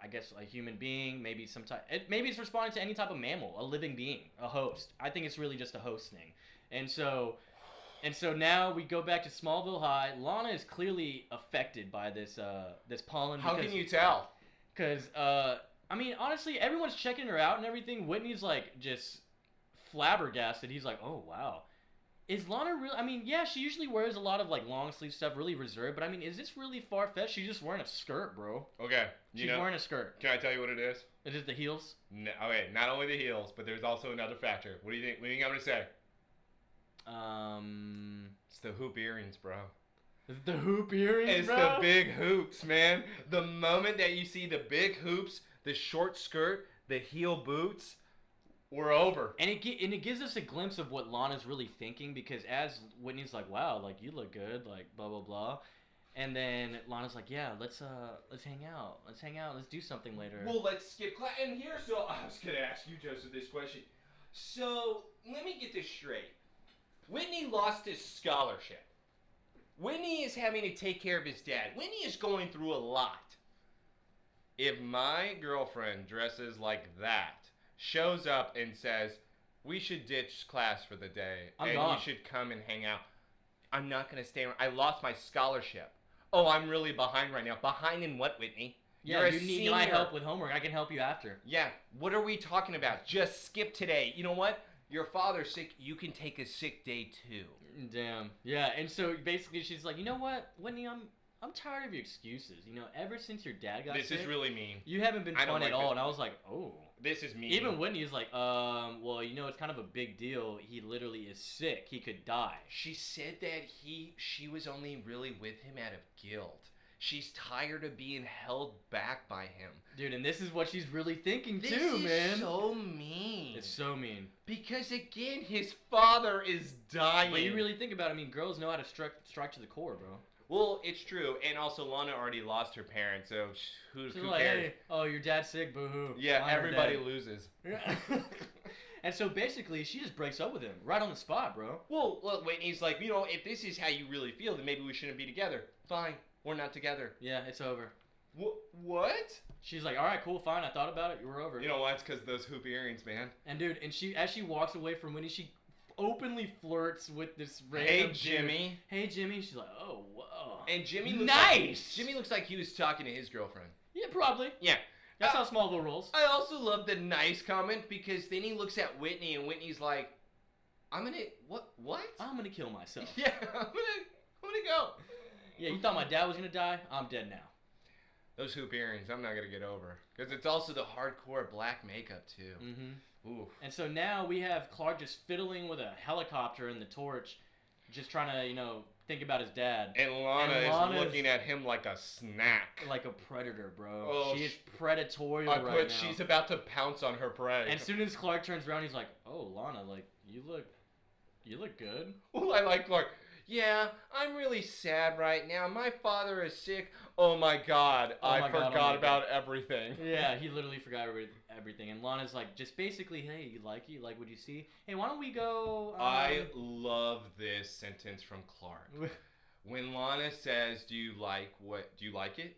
I guess a human being, maybe some type. Maybe it's responding to any type of mammal, a living being, a host. I think it's really just a host thing. And so now we go back to Smallville High. Lana is clearly affected by this pollen. How can you tell? Because I mean, honestly, everyone's checking her out and everything. Whitney's like just flabbergasted. He's like, oh wow, is Lana real? I mean, yeah, she usually wears a lot of like long sleeve stuff, really reserved. But I mean, is this really far fetched? She's just wearing a skirt, bro. Okay, she's wearing a skirt. Can I tell you what it is? Is it the heels? No, okay, not only the heels, but there's also another factor. What do you think? What do you think I'm gonna say? It's the hoop earrings, bro. It's the hoop earrings, bro? It's the big hoops, man. The moment that you see the big hoops, the short skirt, the heel boots, we're over. And it gives us a glimpse of what Lana's really thinking, because as Whitney's like, wow, like you look good, like blah blah blah. And then Lana's like, yeah, let's hang out. Let's do something later. Well, let's skip class. And here, so I was gonna ask you, Joseph, this question. So let me get this straight. Whitney lost his scholarship. Whitney is having to take care of his dad. Whitney is going through a lot. If my girlfriend dresses like that, shows up and says, we should ditch class for the day, I'm and gone. you should come and hang out, I'm not going to stay around. I lost my scholarship. Oh, I'm really behind right now. Behind in what, Whitney? Yeah, you need my help with homework. I can help you after. Yeah, what are we talking about? Just skip today. You know what? Your father's sick. You can take a sick day too. Damn. Yeah, and so basically she's like, you know what, Whitney, I'm tired of your excuses. You know, ever since your dad got sick. This is really mean. You haven't been fun at all. And I was like, oh. This is mean. Even Whitney's like, well, you know, it's kind of a big deal. He literally is sick. He could die. She said that she was only really with him out of guilt. She's tired of being held back by him. Dude, and this is what she's really thinking this too, man. This is so mean. It's so mean. Because again, his father is dying. But you really think about it, I mean, girls know how to strike to the core, bro. Well, it's true. And also, Lana already lost her parents, so who like, cares? Hey, oh, your dad's sick, boo-hoo. Yeah, everybody loses. Yeah. And so basically, she just breaks up with him right on the spot, bro. Well, look, Whitney's like, you know, if this is how you really feel, then maybe we shouldn't be together. Fine. We're not together. Yeah, it's over. What? She's like, all right, cool, fine. I thought about it. You were over. You know why? It's because those hoop earrings, man. And dude, and as she walks away from Winnie, she openly flirts with this random Hey, Jimmy. Dude. Hey, Jimmy. She's like, oh, whoa. And Jimmy looks nice. Jimmy looks like he was talking to his girlfriend. Yeah, probably. Yeah. That's how Smallville rolls. I also love the nice comment, because then he looks at Whitney, and Whitney's like, I'm gonna, what? I'm gonna kill myself. Yeah, I'm gonna go. Yeah, you thought my dad was gonna die? I'm dead now. Those hoop earrings, I'm not gonna get over. Because it's also the hardcore black makeup, too. Mm-hmm. Ooh. And so now we have Clark just fiddling with a helicopter and the torch, just trying to, you know, think about his dad. And Lana is looking at him like a snack. Like a predator, bro. Oh, she is predatorial right now. She's about to pounce on her prey. And as soon as Clark turns around, he's like, oh, Lana, like, you look good. Well, I like Clark. Yeah, I'm really sad right now. My father is sick. Oh my God, I forgot about everything. Yeah, he literally forgot everything. And Lana's like, just basically, hey, you like what you see? Hey, why don't we go? I love this sentence from Clark. When Lana says, do you like it?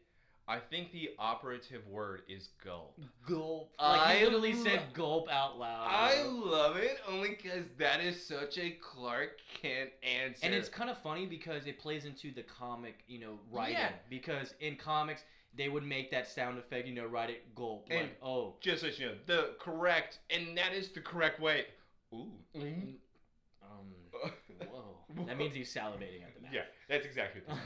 I think the operative word is gulp. Gulp. Like, he literally said gulp out loud. I love it only because that is such a Clark Kent answer. And it's kind of funny because it plays into the comic, you know, writing. Yeah. Because in comics, they would make that sound effect, you know, write it gulp. And like, oh. Just so you know, and that is the correct way. Ooh. Whoa. That means he's salivating at the mouth. Yeah, that's exactly what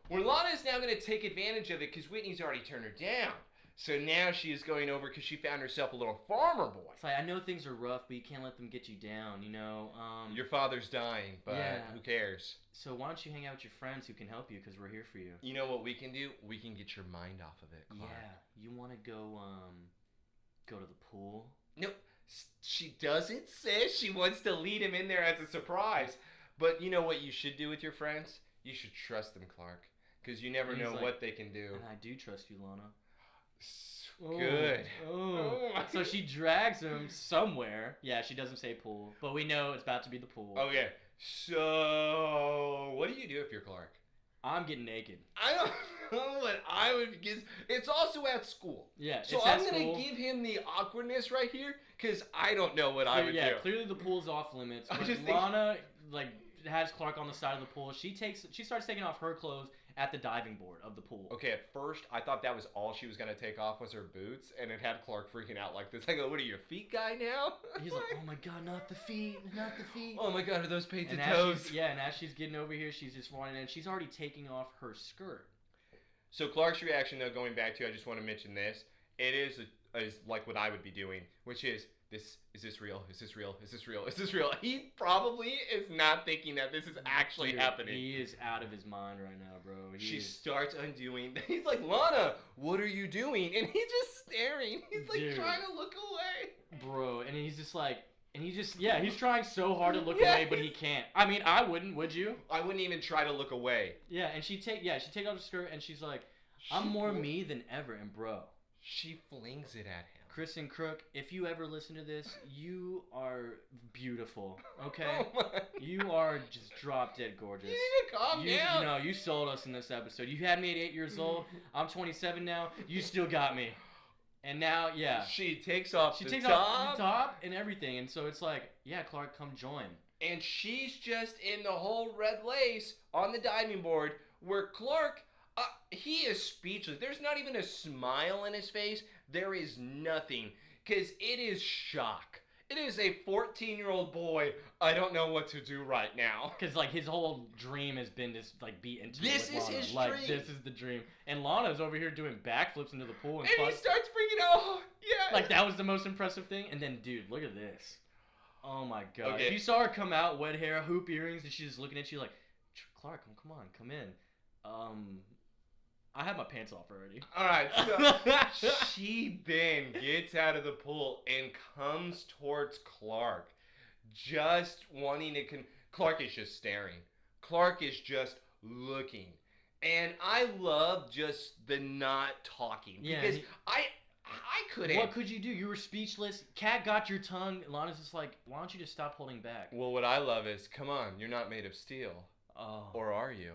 Where Lana is now going to take advantage of it because Whitney's already turned her down. So now she is going over because she found herself a little farmer boy. It's like, I know things are rough, but you can't let them get you down, you know? Your father's dying, but who cares? So why don't you hang out with your friends who can help you, because we're here for you. You know what we can do? We can get your mind off of it, Clark. Yeah. You want to go to the pool? Nope. She doesn't say she wants to lead him in there as a surprise. But you know what you should do with your friends? You should trust them, Clark. Because you never know what they can do. And I do trust you, Lana. Good. Oh. So she drags him somewhere. Yeah, she doesn't say pool, but we know it's about to be the pool. Okay. So, what do you do if you're Clark? I'm getting naked. I don't know what I would, because it's also at school. Yeah, so I'm going to give him the awkwardness right here, because I don't know what I would do. Yeah, clearly the pool's off limits. But Lana, has Clark on the side of the pool. She starts taking off her clothes at the diving board of the pool. Okay, at first, I thought that was all she was going to take off was her boots, and it had Clark freaking out like this. I go, what are you, a feet guy now? He's like, oh my god, not the feet, not the feet. Oh my god, are those painted toes? And as she's getting over here, she's just wanting, and she's already taking off her skirt. So Clark's reaction, though, going back to, I just want to mention this, it is like what I would be doing, which is, is this real? Is this real? Is this real? Is this real? He probably is not thinking that this is actually happening. He is out of his mind right now, bro. She starts undoing. He's like, Lana, what are you doing? And he's just staring. He's like trying to look away. Bro, and he's just like, he's trying so hard to look away, but he can't. I mean, I wouldn't, would you? I wouldn't even try to look away. Yeah, and she takes off her skirt and she's like, I'm more me than ever, and bro. She flings it at him. Chris and Crook, if you ever listen to this, you are beautiful, okay? You are just drop dead gorgeous. You need to calm down. You know, you sold us in this episode. You had me at 8 years old. I'm 27 now. You still got me. And now, yeah. She takes off the top and everything. And so it's like, yeah, Clark, come join. And she's just in the whole red lace on the diving board where Clark, he is speechless. There's not even a smile in his face. There is nothing. Because it is shock. It is a 14-year-old boy. I don't know what to do right now. Because, his whole dream has been to, be intimate with Lana. This is his dream. This is the dream. And Lana's over here doing backflips into the pool. And he starts freaking out. Oh, yeah. That was the most impressive thing. And then, dude, look at this. Oh, my God. Okay. If you saw her come out, wet hair, hoop earrings, and she's just looking at you like, Clark, come on, come in. I have my pants off already. Alright, so she then gets out of the pool and comes towards Clark. Just wanting to... Clark is just staring. Clark is just looking. And I love just the not talking. Because I couldn't... What could you do? You were speechless. Cat got your tongue. Lana's just like, why don't you just stop holding back? Well, what I love is, come on, you're not made of steel. Oh. Or are you?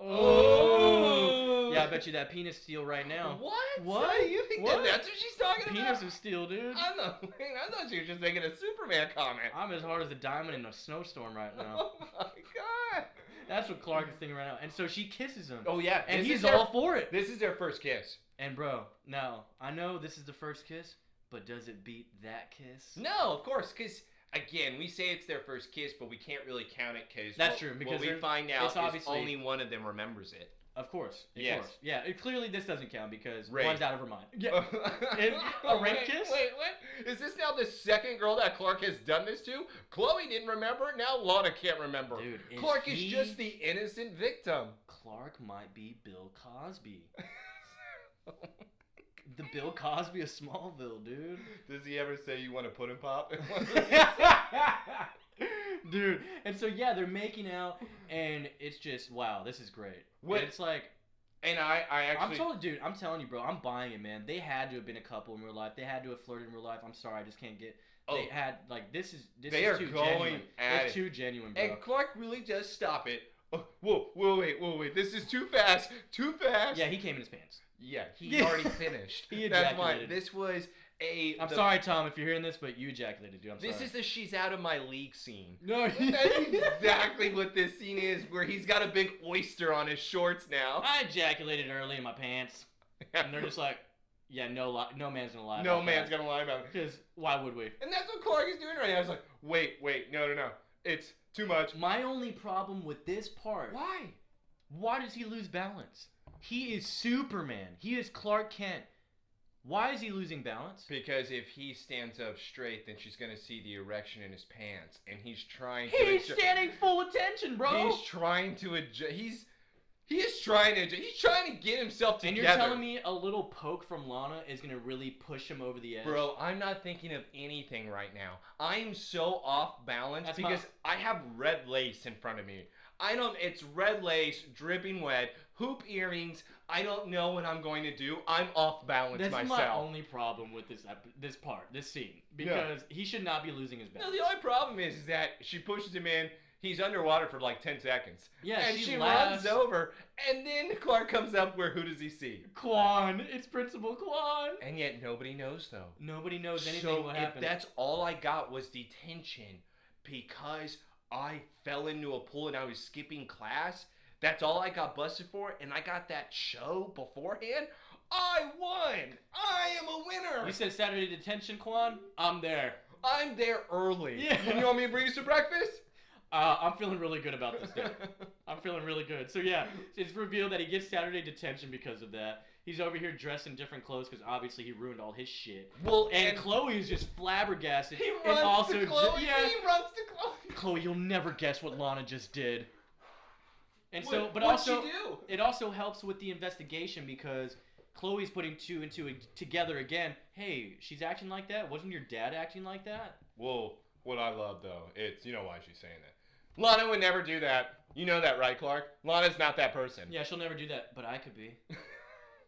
Oh! Yeah, I bet you that penis steel right now. What? So you think that's what she's talking about? Penis is steel, dude. I thought she was just making a Superman comment. I'm as hard as a diamond in a snowstorm right now. Oh my god. That's what Clark is thinking right now. And so she kisses him. Oh yeah. And he's all for it. This is their first kiss. And bro, now, I know this is the first kiss, but does it beat that kiss? No, of course, because... Again, we say it's their first kiss, but we can't really count it because that's true. Because what we find out is only one of them remembers it. Of course. Yes. Course. Yeah. Clearly, this doesn't count because Ray. One's out of her mind. Yeah. A rape kiss? Wait, what? Is this now the second girl that Clark has done this to? Chloe didn't remember. Now Lana can't remember. Dude, Clark is just the innocent victim. Clark might be Bill Cosby. The Bill Cosby of Smallville, dude. Does he ever say you want to put him pop? Dude, and so yeah, they're making out, and it's just wow, this is great. What? And it's like, and I actually, I'm telling you, bro, I'm buying it, man. They had to have been a couple in real life. They had to have flirted in real life. I'm sorry, I just can't get. Oh. They had this is they are too going genuine. at It's too genuine, bro. And Clark really does stop it. Oh, whoa, wait. This is too fast. Yeah, he came in his pants. Yeah, he already finished. He ejaculated. That's why this was I'm sorry, Tom, if you're hearing this, but you ejaculated, dude. I'm sorry. This is the she's out of my league scene. No, that's exactly what this scene is, where he's got a big oyster on his shorts now. I ejaculated early in my pants, and they're just like, yeah, no man's gonna lie. No man's gonna lie about it. Because why would we? And that's what Clark is doing right now. I was like, wait, no, it's too much. My only problem with this part. Why? Why does he lose balance? He is Superman. He is Clark Kent. Why is he losing balance? Because if he stands up straight, then she's gonna see the erection in his pants, and he's trying to. He's standing full attention, bro. He's trying to adjust. He's trying to get himself together. And you're telling me a little poke from Lana is gonna really push him over the edge? Bro, I'm not thinking of anything right now. I'm so off balance because I have red lace in front of me. It's red lace, dripping wet, hoop earrings. I don't know what I'm going to do. I'm off balance myself. That's my only problem with this scene. Because he should not be losing his balance. No, the only problem is that she pushes him in. He's underwater for like 10 seconds. Yeah, and she runs over, and then Clark comes up where who does he see? Quan. It's Principal Quan. And yet nobody knows, though. Nobody knows anything will happen. That's all I got was detention because I fell into a pool and I was skipping class. That's all I got busted for, and I got that show beforehand. I won! I am a winner! You said Saturday detention, Quan? I'm there. I'm there early. Yeah. You want me to bring you some breakfast? I'm feeling really good about this day. I'm feeling really good. So yeah, it's revealed that he gets Saturday detention because of that. He's over here dressed in different clothes because obviously he ruined all his shit. Well, and Chloe is just flabbergasted. He runs to Chloe. Yeah, he runs to Chloe. Chloe, you'll never guess what Lana just did. And so, but what'd also, she do? it also helps with the investigation because Chloe's putting two and two together again. Hey, she's acting like that. Wasn't your dad acting like that? Well, what I love though, you know why she's saying that. Lana would never do that. You know that, right, Clark? Lana's not that person. Yeah, she'll never do that, but I could be.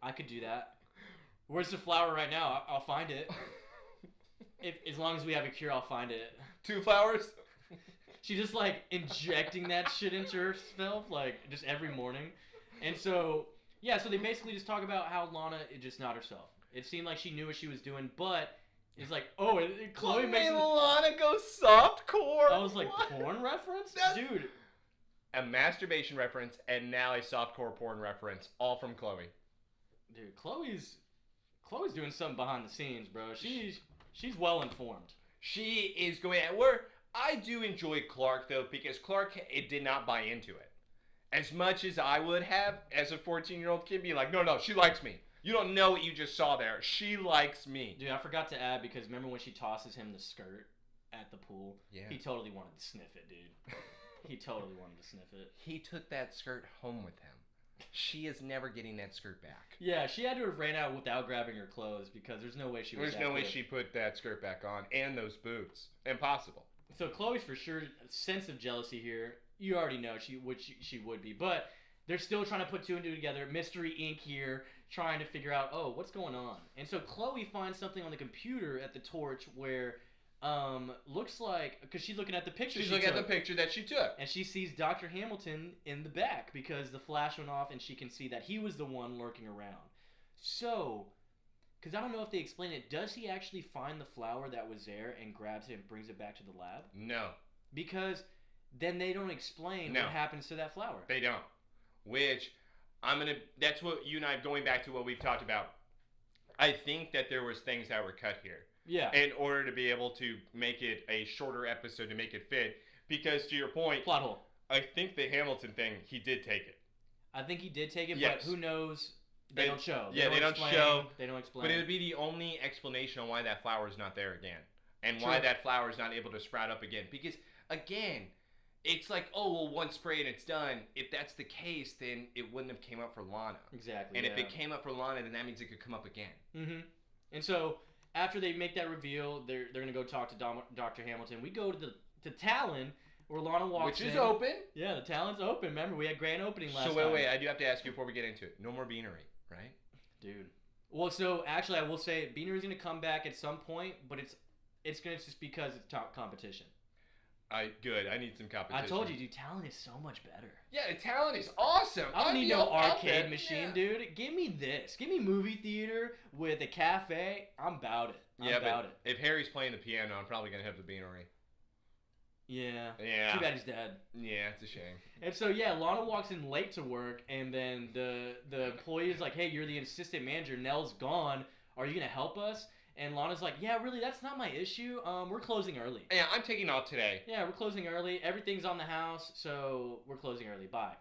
I could do that. Where's the flower right now? I'll find it. As long as we have a cure, I'll find it. 2 flowers? She just like injecting that shit into herself like just every morning. And so, yeah, so they basically just talk about how Lana is just not herself. It seemed like she knew what she was doing, but it's like, Chloe makes Lana go softcore. I was like, what? Porn reference? Dude. A masturbation reference and now a softcore porn reference, all from Chloe. Dude, Chloe's doing something behind the scenes, bro. She's well informed. She is going I do enjoy Clark though, because Clark did not buy into it. As much as I would have as a 14-year-old kid being like, no, she likes me. You don't know what you just saw there. She likes me. Dude, I forgot to add because remember when she tosses him the skirt at the pool? Yeah. He totally wanted to sniff it, dude. He totally wanted to sniff it. He took that skirt home with him. She is never getting that skirt back. Yeah, she had to have ran out without grabbing her clothes because there's no way she was. There's no way she put that skirt back on and those boots. Impossible. So Chloe's for sure a sense of jealousy here. You already know she would be, but they're still trying to put two and two together. Mystery Inc. here, trying to figure out what's going on. And so Chloe finds something on the computer at the torch where looks like because she's looking at the picture. She's looking at the picture that she took, and she sees Dr. Hamilton in the back because the flash went off, and she can see that he was the one lurking around. So, because I don't know if they explain it, does he actually find the flower that was there and grabs it and brings it back to the lab? No, because then they don't explain what happens to that flower. They don't. Which that's what you and I, going back to what we've talked about. I think that there was things that were cut here. Yeah. In order to be able to make it a shorter episode to make it fit. Because to your point, plot hole. I think the Hamilton thing, he did take it. I think he did take it, yes. But who knows? They don't show. They don't show. They don't explain. But it would be the only explanation on why that flower is not there again. And why that flower is not able to sprout up again. Because, again, it's like, one spray and it's done. If that's the case, then it wouldn't have came up for Lana. Exactly. And if it came up for Lana, then that means it could come up again. Mm-hmm. And so, after they make that reveal, they're going to go talk to Dr. Hamilton. We go to Talon, where Lana walks in. Which is open. Yeah, the Talon's open. Remember, we had grand opening last time. So, wait, I do have to ask you before we get into it. No more beanery, right? Dude. Well, so, actually, I will say, beanery's going to come back at some point, but it's going to just because it's top competition. Good. I need some competition. I told you, dude, Talon is so much better. Yeah, Talon is awesome. I don't need no arcade machine, dude. Give me this. Give me movie theater with a cafe. I'm about it. I'm about it. If Harry's playing the piano, I'm probably going to have the beanery. Yeah. Yeah. Too bad he's dead. Yeah, it's a shame. And so, yeah, Lana walks in late to work, and then the employee is like, hey, you're the assistant manager. Nell's gone. Are you going to help us? And Lana's like, yeah, really, that's not my issue. We're closing early. Yeah, I'm taking off today. Yeah, we're closing early. Everything's on the house, so we're closing early. Bye.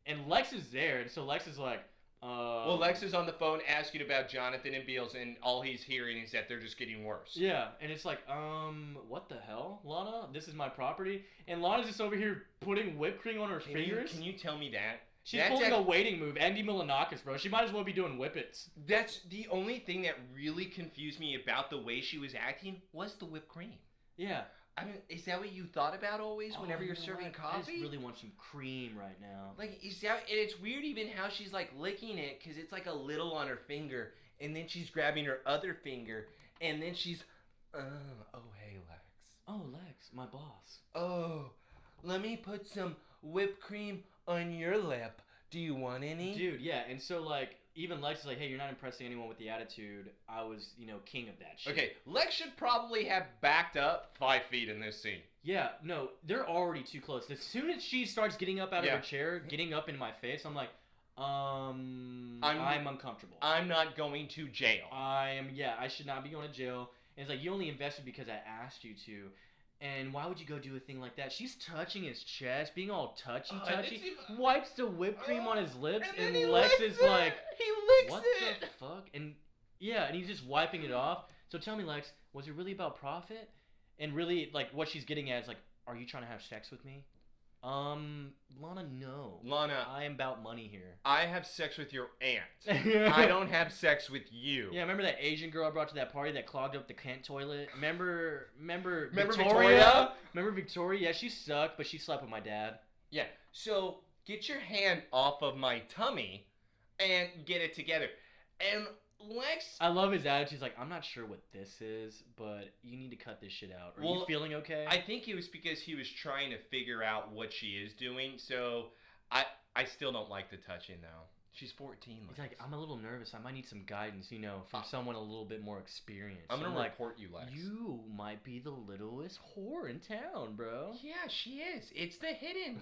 And Lex is there, and so Lex is like, well, Lex is on the phone asking about Jonathan and Beals, and all he's hearing is that they're just getting worse. Yeah, and it's like, what the hell, Lana? This is my property, and Lana's just over here putting whipped cream on her fingers. Can you tell me that? She's pulling a waiting move, Andy Milonakis, bro. She might as well be doing whippets. That's the only thing that really confused me about the way she was acting was the whipped cream. Yeah. I mean, is that what you thought about always whenever you're serving coffee? I just really want some cream right now. Like, is that, and it's weird even how she's like licking it because it's like a little on her finger, and then she's grabbing her other finger, and then she's, oh, hey, Lex. Oh, Lex, my boss. Oh, let me put some whipped cream on your lip. Do you want any? Dude, yeah, and so like, even Lex is like, hey, you're not impressing anyone with the attitude. I was, king of that shit. Okay, Lex should probably have backed up 5 feet in this scene. Yeah, no, they're already too close. As soon as she starts getting up out of her chair, getting up in my face, I'm like, I'm uncomfortable. I'm not going to jail. I should not be going to jail. And it's like, you only invested because I asked you to. And why would you go do a thing like that? She's touching his chest, being all touchy-touchy, wipes the whipped cream on his lips, and Lex is like, he licks what it. the fuck? And and he's just wiping it off. So tell me, Lex, was it really about profit? And really, like, what she's getting at is like, are you trying to have sex with me? Lana, no. Lana, I am about money here. I have sex with your aunt. I don't have sex with you. Yeah, remember that Asian girl I brought to that party that clogged up the Kent toilet? Remember Victoria? Remember Victoria? Yeah, she sucked, but she slept with my dad. Yeah, so get your hand off of my tummy and get it together. And Lex... I love his attitude. He's like, I'm not sure what this is, but you need to cut this shit out. Are you feeling okay? I think it was because he was trying to figure out what she is doing, so I still don't like the touching, though. She's 14. He's like, I'm a little nervous. I might need some guidance, from someone a little bit more experienced. I'm going to report you, Lex. You might be the littlest whore in town, bro. Yeah, she is. It's the hidden.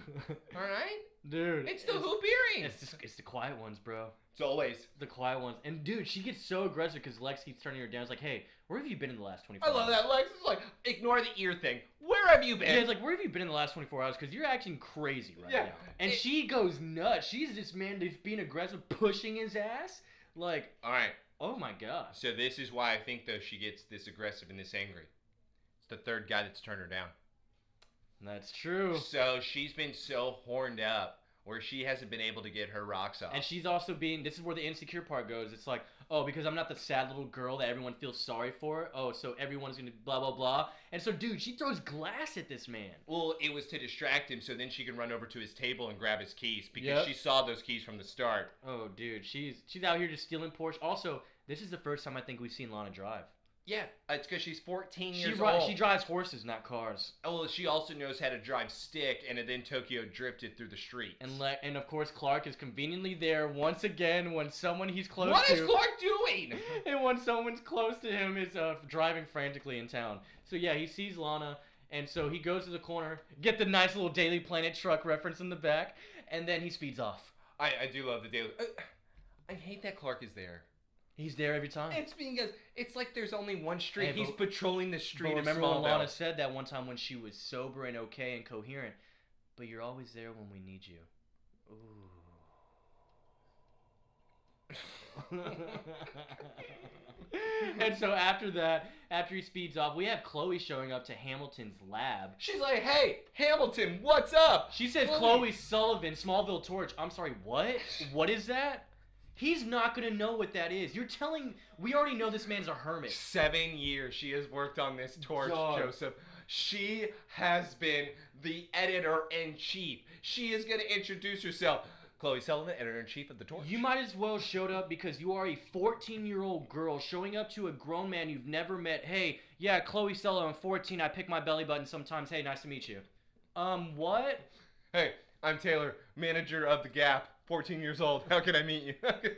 All right? Dude. It's the hoop earrings. It's the quiet ones, bro. It's always. The quiet ones. And, dude, she gets so aggressive because Lex keeps turning her down. It's like, hey, where have you been in the last 24 hours? I love that. Lex is like, ignore the ear thing. Where have you been? Yeah, it's like, where have you been in the last 24 hours? Because you're acting crazy right now. And she goes nuts. She's this man that's being aggressive, pushing his ass. Like, all right. Oh, my God. So this is why I think, though, she gets this aggressive and this angry. It's the third guy that's turned her down. That's true. So she's been so horned up where she hasn't been able to get her rocks off. And she's also being, this is where the insecure part goes. It's like, oh, because I'm not the sad little girl that everyone feels sorry for. Oh, so everyone's going to blah, blah, blah. And so, dude, she throws glass at this man. Well, it was to distract him so then she can run over to his table and grab his keys because she saw those keys from the start. Oh, dude, she's out here just stealing Porsche. Also, this is the first time I think we've seen Lana drive. Yeah, it's because she's 14 years old. She drives horses, not cars. Oh, well, she also knows how to drive stick, and then Tokyo drifted through the streets. And of course, Clark is conveniently there once again when someone he's close to... What is Clark doing? And when someone's close to him is driving frantically in town. So yeah, he sees Lana, and so he goes to the corner, get the nice little Daily Planet truck reference in the back, and then he speeds off. I do love the Daily... I hate that Clark is there. He's there every time. It's because it's like there's only one street. He's patrolling the street. But remember when Lana said that one time when she was sober and okay and coherent, but you're always there when we need you. Ooh. And so after that, after he speeds off, we have Chloe showing up to Hamilton's lab. She's like, hey, Hamilton, what's up? She says Chloe Sullivan, Smallville Torch. I'm sorry, what? What is that? He's not going to know what that is. You're telling... We already know this man's a hermit. 7 years she has worked on this torch, Joseph. She has been the editor-in-chief. She is going to introduce herself. Chloe Sullivan, editor-in-chief of the Torch. You might as well showed up because you are a 14-year-old girl showing up to a grown man you've never met. Hey, yeah, Chloe Sullivan, I'm 14. I pick my belly button sometimes. Hey, nice to meet you. What? Hey, I'm Taylor, manager of The Gap. 14 years old. How can I meet you?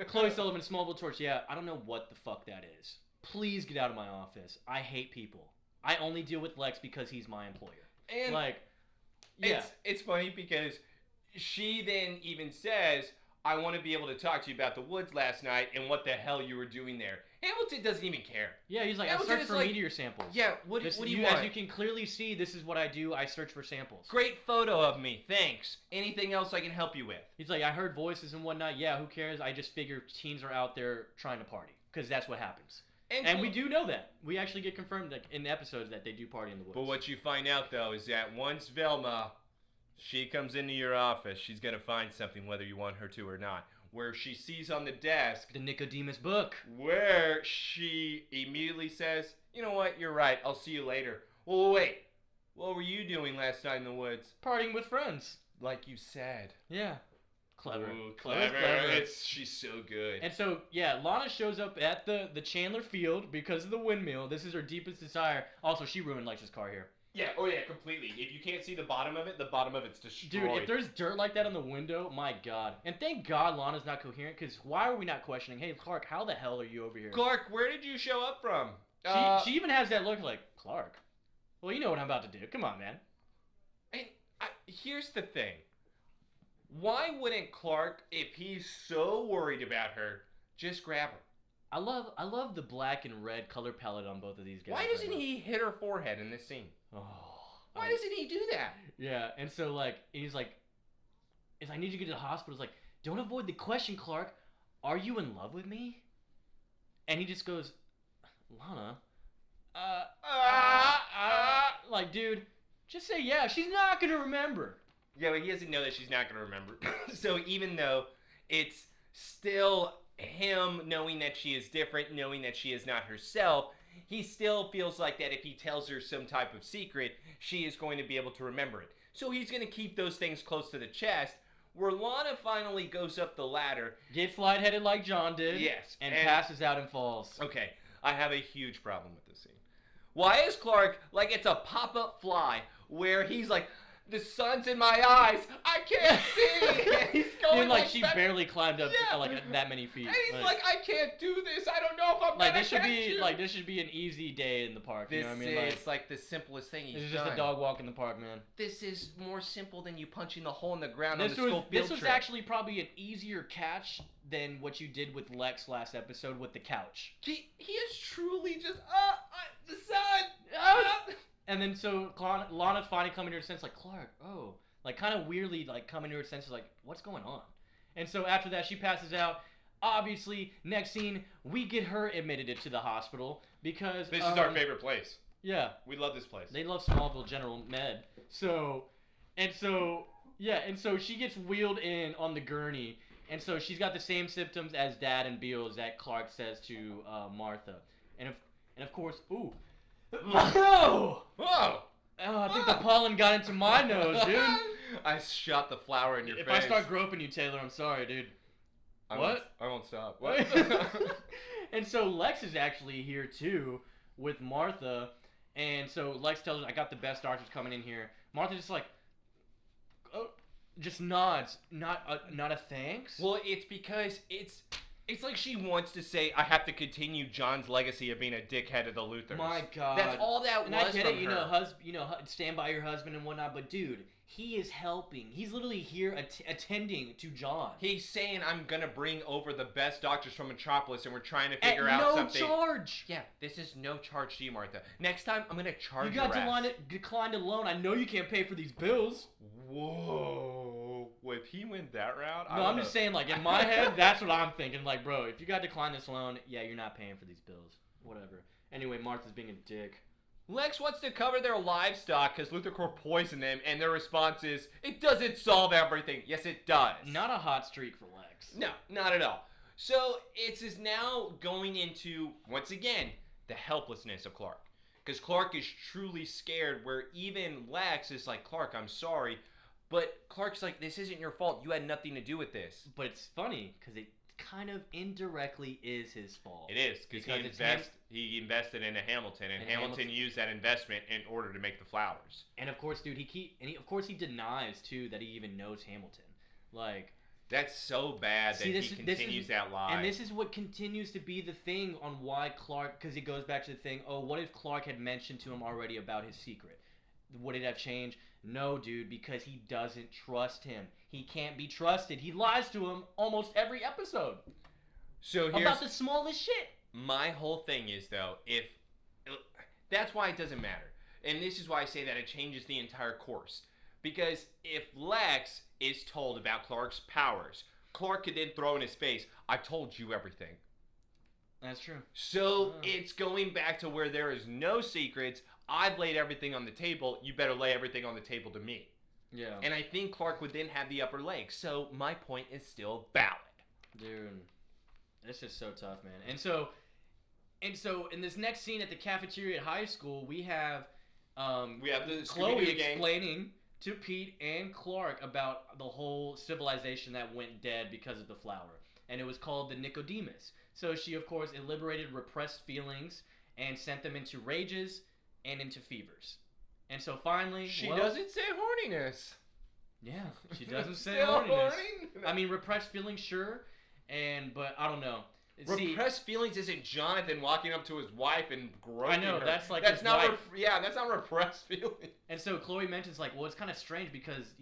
Chloe Sullivan, Smallville Torch. Yeah, I don't know what the fuck that is. Please get out of my office. I hate people. I only deal with Lex because he's my employer. And yeah. It's funny because she then even says, I want to be able to talk to you about the woods last night and what the hell you were doing there. Hamilton doesn't even care. Yeah, he's like, I Hamilton search is for like, meteor samples. Yeah, what do you want? As you can clearly see, this is what I do. I search for samples. Great photo of me. Thanks. Anything else I can help you with? He's like, I heard voices and whatnot. Yeah, who cares? I just figure teens are out there trying to party. Because that's what happens. And we do know that. We actually get confirmed in the episodes that they do party in the woods. But what you find out, though, is that once Velma, she comes into your office, she's going to find something whether you want her to or not. Where she sees on the desk the Nicodemus book. Where she immediately says, you know what, you're right, I'll see you later. Well, wait, what were you doing last night in the woods? Partying with friends. Like you said. Yeah. Clever. Ooh, clever. She's so good. And so, yeah, Lana shows up at the Chandler field because of the windmill. This is her deepest desire. Also, she ruined Lex's car here. Yeah, completely. If you can't see the bottom of it's destroyed. Dude, if there's dirt like that on the window, my God. And thank God Lana's not coherent, because why are we not questioning, hey, Clark, how the hell are you over here? Clark, where did you show up from? She even has that look like, Clark? Well, you know what I'm about to do. Come on, man. And here's the thing. Why wouldn't Clark, if he's so worried about her, just grab her? I love the black and red color palette on both of these guys. Why doesn't he hit her forehead in this scene? Oh. Why doesn't he do that? Yeah, and so he's like, if I need you to get to the hospital, it's like, don't avoid the question, Clark. Are you in love with me? And he just goes, Lana, like, dude, just say yeah. She's not gonna remember. Yeah, but he doesn't know that she's not gonna remember. So even though it's still him knowing that she is different, knowing that she is not herself, he still feels like that if he tells her some type of secret, she is going to be able to remember it. So he's going to keep those things close to the chest, where Lana finally goes up the ladder. Gets lightheaded like John did. Yes. And passes out and falls. Okay, I have a huge problem with this scene. Why is Clark like it's a pop-up fly, where he's like, the sun's in my eyes. I can't see. And he's going dude, like she barely climbed up that many feet. And he's like, I can't do this. I don't know if I'm gonna catch you. Like this should be an easy day in the park. You know what I mean? It's like the simplest thing he's done. This is just a dog walk in the park, man. This is more simple than you punching the hole in the ground on the school field This was trip. actually probably an easier catch than what you did with Lex last episode with the couch. He is truly just the sun. And then so Lana finally coming to her sense, like, Clark, oh. Like, kind of weirdly, like, coming to her senses, like, what's going on? And so after that, she passes out. Obviously, next scene, we get her admitted into the hospital because... This is our favorite place. Yeah. We love this place. They love Smallville General Med. So she gets wheeled in on the gurney. And so she's got the same symptoms as Dad and Beals that Clark says to Martha. And of course, ooh. Whoa! Whoa! Oh, I think the pollen got into my nose, dude. I shot the flower in your face. If I start groping you, Taylor, I'm sorry, dude. I won't stop. What? And so Lex is actually here too with Martha, and so Lex tells her, "I got the best doctors coming in here." Martha just like, just nods, not a thanks. Well, it's because it's like she wants to say, I have to continue John's legacy of being a dickhead of the Luthers. My God. That's all that and was I get from it, you know, stand by your husband and whatnot, but dude, he is helping. He's literally here attending to John. He's saying, I'm going to bring over the best doctors from Metropolis, and we're trying to figure out something. At no charge. Yeah, this is no charge to you, Martha. Next time, I'm going to charge you. You got declined a loan. I know you can't pay for these bills. Whoa. If he went that route, no, I'm just saying, like, in my head, that's what I'm thinking. Like, bro, if you got declined this loan, yeah, you're not paying for these bills. Whatever. Anyway, Martha's being a dick. Lex wants to cover their livestock because Luthor Corp poisoned them, and their response is, it doesn't solve everything. Yes, it does. Not a hot streak for Lex. No, not at all. So, it's now going into, once again, the helplessness of Clark. Because Clark is truly scared, where even Lex is like, Clark, I'm sorry. But Clark's like, this isn't your fault. You had nothing to do with this. But it's funny, because it kind of indirectly is his fault. It is, because he invested in a Hamilton, and Hamilton used that investment in order to make the flowers. And of course, dude, he denies, too, that he even knows Hamilton. Like... That's so bad that he continues that lie. And this is what continues to be the thing on why Clark... Because it goes back to the thing, what if Clark had mentioned to him already about his secret? Would it have changed? No, dude, because he doesn't trust him. He can't be trusted. He lies to him almost every episode. So here's about the smallest shit. my whole thing is though, if that's why it doesn't matter. And this is why I say that it changes the entire course. Because if Lex is told about Clark's powers, Clark could then throw in his face, "I've told you everything." That's true. So it's going back to where there is no secrets. I've laid everything on the table. You better lay everything on the table to me. Yeah. And I think Clark would then have the upper leg. So my point is still valid. Dude, it's just so tough, man. And so in this next scene at the cafeteria at high school, we have the Chloe explaining to Pete and Clark about the whole civilization that went dead because of the flower. And it was called the Nicodemus. So she, of course, liberated repressed feelings and sent them into rages and into fevers. And so finally... She doesn't say horniness. Yeah, she doesn't say Still horniness. horny? I mean, repressed feelings, sure. But I don't know. Repressed feelings isn't Jonathan walking up to his wife and groping I know, her. that's like that's his not wife. that's not repressed feelings. And so Chloe mentions like, well, it's kind of strange because,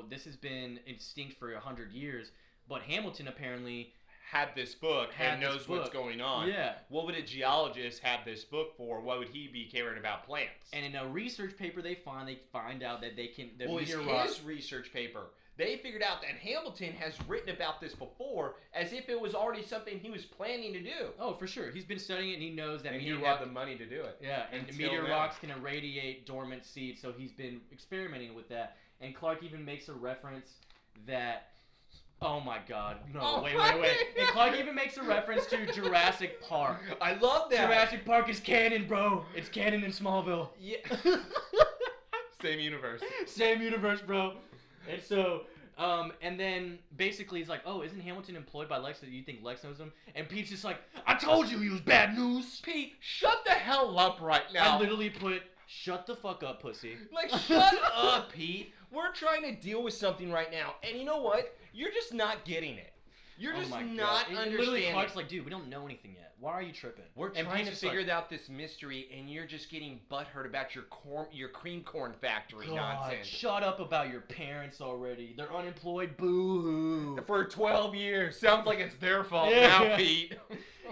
this has been extinct for 100 years, but Hamilton apparently had this book and knows what's going on. Yeah. What would a geologist have this book for? What would he be caring about plants? And in a research paper they find out that they can... Well, it's his research paper. They figured out that Hamilton has written about this before as if it was already something he was planning to do. Oh, for sure. He's been studying it and he knows that he had the money to do it. Yeah, and meteor rocks can irradiate dormant seeds, so he's been experimenting with that. And Clark even makes a reference that... Oh my god. No, wait. And Clark even makes a reference to Jurassic Park. I love that. Jurassic Park is canon, bro. It's canon in Smallville. Yeah. Same universe. Same universe, bro. And so, and then basically he's like, oh, isn't Hamilton employed by Lex? Do you think Lex knows him? And Pete's just like, I told you he was bad news. Pete, shut the hell up right now. I literally put, shut the fuck up, pussy. Like, shut up, Pete. We're trying to deal with something right now. And you know what? You're just not getting it. You're just not understanding. Literally, Clark's like, dude, we don't know anything yet. Why are you tripping? We're trying to figure out this mystery, and you're just getting butthurt about your cream corn factory nonsense. Shut up about your parents already. They're unemployed. Boo-hoo. For 12 years. Sounds like it's their fault now, Pete.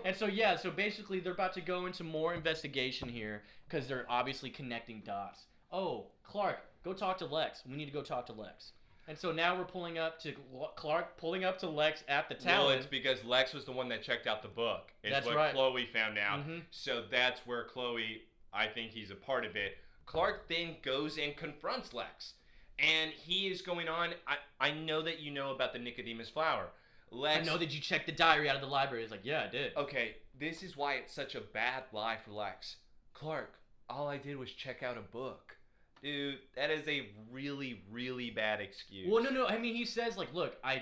And so, so basically they're about to go into more investigation here because they're obviously connecting dots. Oh, Clark, go talk to Lex. We need to go talk to Lex. And so now we're pulling up to Clark pulling up to Lex at the tower. Well, it's because Lex was the one that checked out the book. That's what right. Chloe found out. Mm-hmm. So that's where Chloe, I think he's a part of it. Clark then goes and confronts Lex. And he is going on, I know that you know about the Nicodemus flower. Lex, I know that you checked the diary out of the library. He's like, yeah, I did. Okay, this is why it's such a bad lie for Lex. Clark, all I did was check out a book. Dude, that is a really, really bad excuse. Well, no. I mean, he says, like, look, I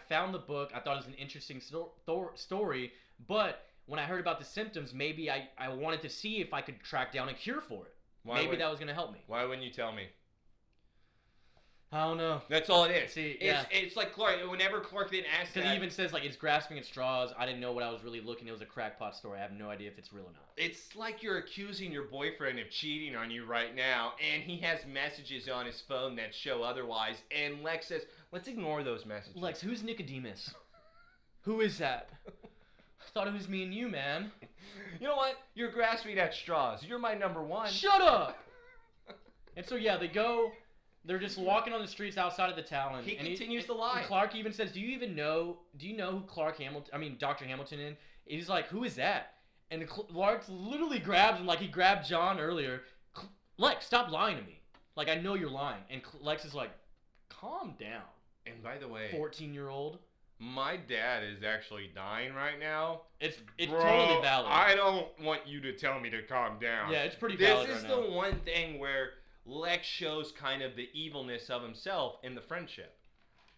found the book. I thought it was an interesting story. But when I heard about the symptoms, maybe I wanted to see if I could track down a cure for it. Maybe that was going to help me. Why wouldn't you tell me? I don't know. That's all it is. See, it's like Clark. Whenever Clark then asks that, because he even says like it's grasping at straws. I didn't know what I was really looking. It was a crackpot story. I have no idea if it's real or not. It's like you're accusing your boyfriend of cheating on you right now, and he has messages on his phone that show otherwise. And Lex says, "Let's ignore those messages." Lex, who's Nicodemus? Who is that? I thought it was me and you, man. You know what? You're grasping at straws. You're my number one. Shut up. And so they go. They're just walking on the streets outside of the town. He continues to lie. And Clark even says, do you know who Dr. Hamilton is? He's like, who is that? And Clark literally grabs him like he grabbed John earlier. Lex, stop lying to me. Like, I know you're lying. And Lex is like, calm down. And by the way, 14-year-old. My dad is actually dying right now. It's totally valid. I don't want you to tell me to calm down. Yeah, it's pretty valid. This is the one thing where Lex shows kind of the evilness of himself in the friendship.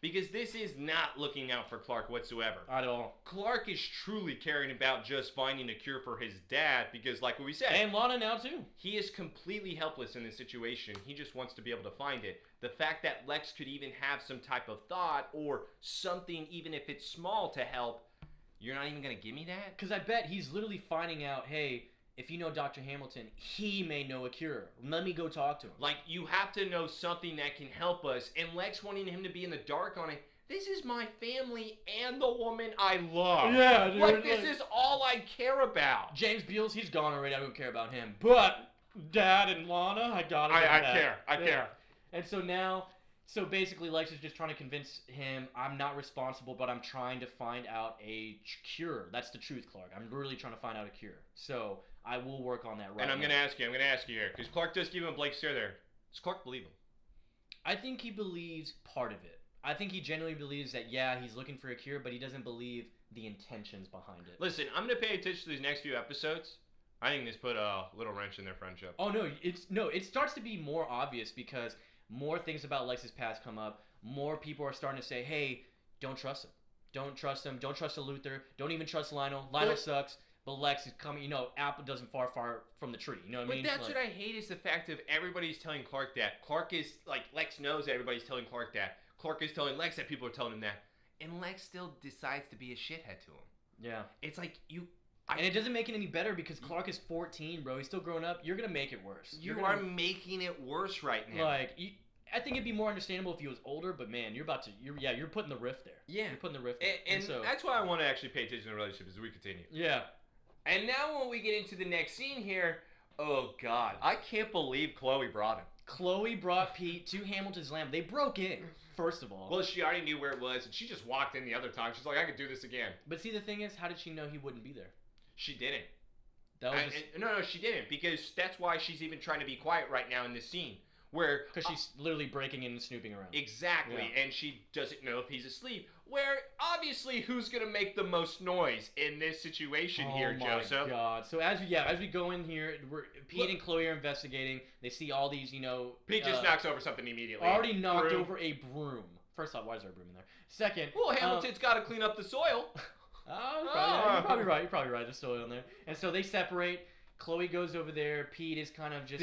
Because this is not looking out for Clark whatsoever. At all. Clark is truly caring about just finding a cure for his dad because, like what we said... And Lana now, too. He is completely helpless in this situation. He just wants to be able to find it. The fact that Lex could even have some type of thought or something, even if it's small, to help, you're not even going to give me that? Because I bet he's literally finding out, hey... if you know Dr. Hamilton, he may know a cure. Let me go talk to him. Like, you have to know something that can help us. And Lex wanting him to be in the dark on it. This is my family and the woman I love. Yeah, dude. Like, this is all I care about. James Beals, he's gone already. I don't care about him. But Dad and Lana, I gotta get I back. care. I care. And so now, so basically Lex is just trying to convince him, I'm not responsible, but I'm trying to find out a cure. That's the truth, Clark. I'm really trying to find out a cure. So I will work on that right now. And I'm going to ask you here, because Clark does give him a blank stare there. Does Clark believe him? I think he believes part of it. I think he genuinely believes that, yeah, he's looking for a cure, but he doesn't believe the intentions behind it. Listen, I'm going to pay attention to these next few episodes. I think this put a little wrench in their friendship. Oh, no, it starts to be more obvious because more things about Lex's past come up. More people are starting to say, hey, don't trust him. Don't trust him. Don't trust Luther. Don't even trust Lionel. Lionel sucks. But Lex is coming, apple doesn't far from the tree. You know what I mean? But that's what I hate is the fact of everybody's telling Clark that. Clark is, Lex knows that everybody's telling Clark that. Clark is telling Lex that people are telling him that. And Lex still decides to be a shithead to him. Yeah. It's like, and it doesn't make it any better because Clark is 14, bro. He's still growing up. You're going to make it worse. You are making it worse right now. I think it'd be more understandable if he was older, but man, you're putting the rift there. Yeah. You're putting the rift there. And so, that's why I want to actually pay attention to the relationship as we continue. Yeah. And now when we get into the next scene here, oh God, I can't believe Chloe brought him. Chloe brought Pete to Hamilton's Lamb. They broke in, first of all. Well, she already knew where it was, and she just walked in the other time. She's like, I could do this again. But see, the thing is, how did she know he wouldn't be there? She didn't. No, she didn't, because that's why she's even trying to be quiet right now in this scene. Because she's literally breaking in and snooping around. Exactly, yeah. And she doesn't know if he's asleep. Where, obviously, who's going to make the most noise in this situation here, Joseph? Oh, my God. So, as we go in here, Pete and Chloe are investigating. They see all these, Pete just knocks over something immediately. Already knocked over a broom. First off, why is there a broom in there? Second... Well, Hamilton's got to clean up the soil. You're probably right. You're probably right. There's soil in there. And so they separate... Chloe goes over there. Pete is kind of just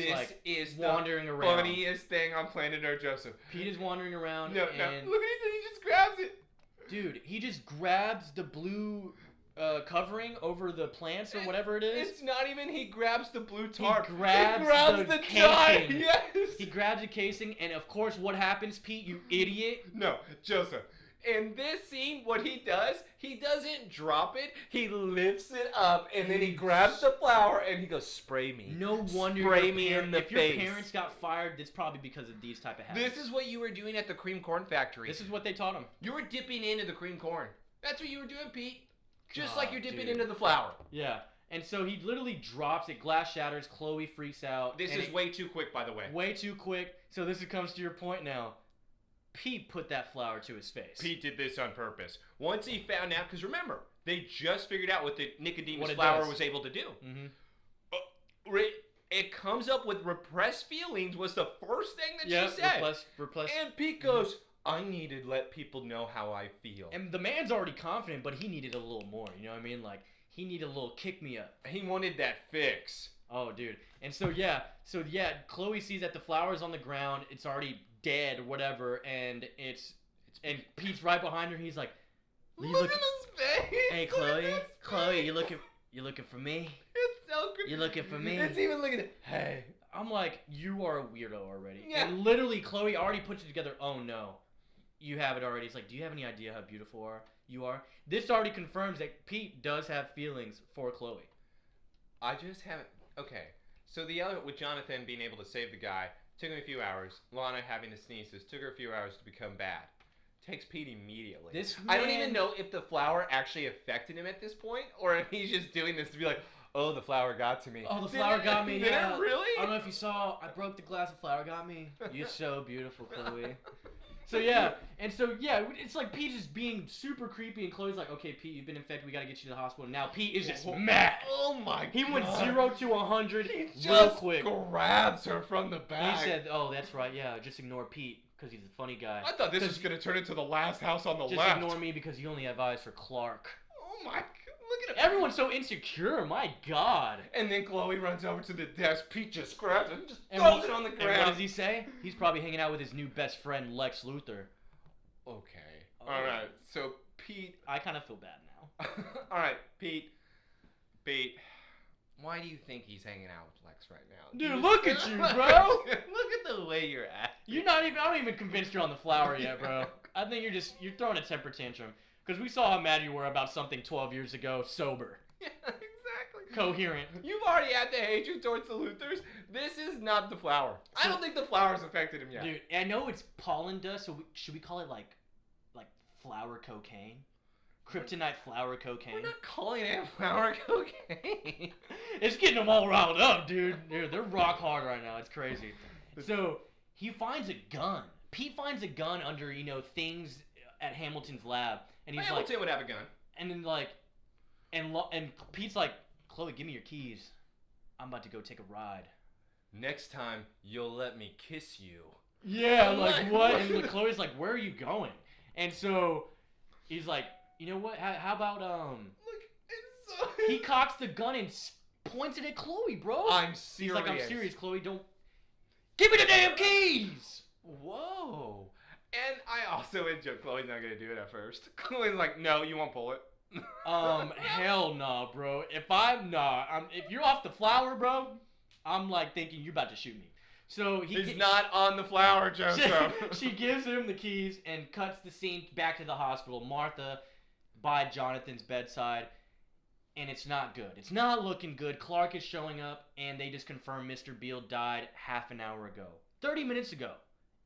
wandering around. This is the funniest thing on planet Earth, Joseph. Pete is wandering around. No, look at it. He just grabs it. Dude, he just grabs the blue covering over the plants or whatever it is. It's not even he grabs the blue tarp. He grabs the casing. Yes. He grabs the casing, and of course, what happens, Pete? You idiot. No, Joseph. In this scene, what he doesn't drop it. He lifts it up, and then he grabs the flower, and he goes, spray me. No wonder spray me in the face. If your parents got fired, it's probably because of these type of habits. This is what you were doing at the cream corn factory. This is what they taught him. You were dipping into the cream corn. That's what you were doing, Pete. Just like you're dipping into the flour. Yeah. And so he literally drops it. Glass shatters. Chloe freaks out. This is way too quick, by the way. Way too quick. So this comes to your point now. Pete put that flower to his face. Pete did this on purpose. Once he found out, because remember, they just figured out what the Nicodemus flower was able to do. Mm-hmm. It comes up with repressed feelings was the first thing that she said. Repressed. And Pete goes, I need to let people know how I feel. And the man's already confident, but he needed a little more. You know what I mean? Like, he needed a little kick-me-up. He wanted that fix. Oh, dude. And so, Chloe sees that the flower's on the ground. It's already dead or whatever, and and Pete's right behind her. He's like, look at his face. Hey, Chloe, you looking for me? It's so good. You looking for me? It's even looking at, hey. I'm like, you are a weirdo already. Yeah. And literally, Chloe already puts it together. Oh no, you have it already. It's like, do you have any idea how beautiful you are? This already confirms that Pete does have feelings for Chloe. I just haven't. Okay, so the other with Jonathan being able to save the guy. Took him a few hours. Lana having the sneezes. Took her a few hours to become bad. Takes Pete immediately. I don't even know if the flower actually affected him at this point, or if he's just doing this to be like, oh, the flower got to me. Oh, the flower got me. Did it really? I don't know if you saw. I broke the glass. The flower got me. You're so beautiful, Chloe. It's like Pete is being super creepy, and Chloe's like, okay, Pete, you've been infected. We gotta get you to the hospital. Now Pete is just mad. Oh my God. He went 0 to 100 he real quick. Grabs her from the back. He said, oh, that's right. Yeah, just ignore Pete because he's a funny guy. I thought this was gonna turn into the last house on the left. Just ignore me because you only have eyes for Clark. Oh my God. Look at him. Everyone's so insecure. My God. And then Chloe runs over to the desk. Pete just grabs it and just throws it on the ground. And what does he say? He's probably hanging out with his new best friend, Lex Luthor. Okay. All right. So, Pete... I kind of feel bad now. All right, Pete. Why do you think he's hanging out with Lex right now? Dude, look at you, bro. Look at the way you're acting. I'm not even convinced you're on the flower yet, bro. I think you're throwing a temper tantrum. Because we saw how mad you were about something 12 years ago, sober. Yeah, exactly. Coherent. You've already had the hatred towards the Luthers. This is not the flower. I don't think the flower's affected him yet. Dude, I know it's pollen dust, so should we call it like flower cocaine? Kryptonite flower cocaine? We're not calling it flower cocaine. It's getting them all riled up, dude. They're rock hard right now. It's crazy. So he finds a gun. Pete finds a gun under, things at Hamilton's lab. And he's Hamilton would have a gun. And then and Pete's like, Chloe, give me your keys. I'm about to go take a ride. Next time, you'll let me kiss you. Yeah, like what? And Chloe's like, where are you going? And so he's like, you know what? How about Look, it's so... he cocks the gun and points it at Chloe, bro. I'm serious. He's like, I'm serious, Chloe. Don't give me the damn keys. Whoa. And I also enjoy Chloe's not gonna do it at first. Chloe's like, no, you won't pull it. Hell nah, bro. If you're off the flower, bro, I'm like thinking you're about to shoot me. So he's not on the flower, Joseph. She gives him the keys and cuts the scene back to the hospital. Martha by Jonathan's bedside, and it's not good. It's not looking good. Clark is showing up, and they just confirm Mr. Beale died half an hour ago. 30 minutes ago.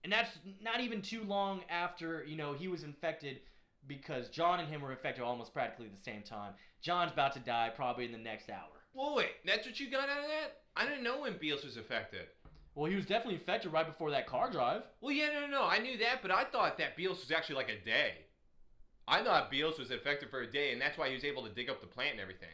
And that's not even too long after, he was infected, because John and him were infected almost practically at the same time. John's about to die probably in the next hour. Well, wait, that's what you got out of that? I didn't know when Beals was affected. Well, he was definitely infected right before that car drive. Well, yeah, no, I knew that, but I thought that Beals was actually like a day. I thought Beals was infected for a day, and that's why he was able to dig up the plant and everything.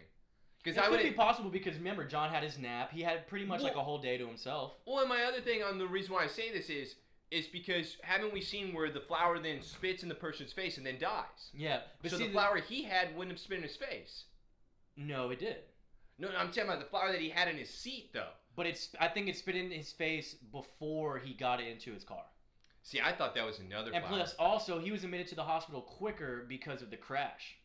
It could be possible because, remember, John had his nap. He had pretty much like a whole day to himself. Well, and my other thing on the reason why I say this is because haven't we seen where the flower then spits in the person's face and then dies? Yeah. But so the flower he had wouldn't have spit in his face. No, it did. No, I'm talking about the flower that he had in his seat, though. But I think it spit in his face before he got it into his car. See, I thought that was another flower. And plus, also, he was admitted to the hospital quicker because of the crash.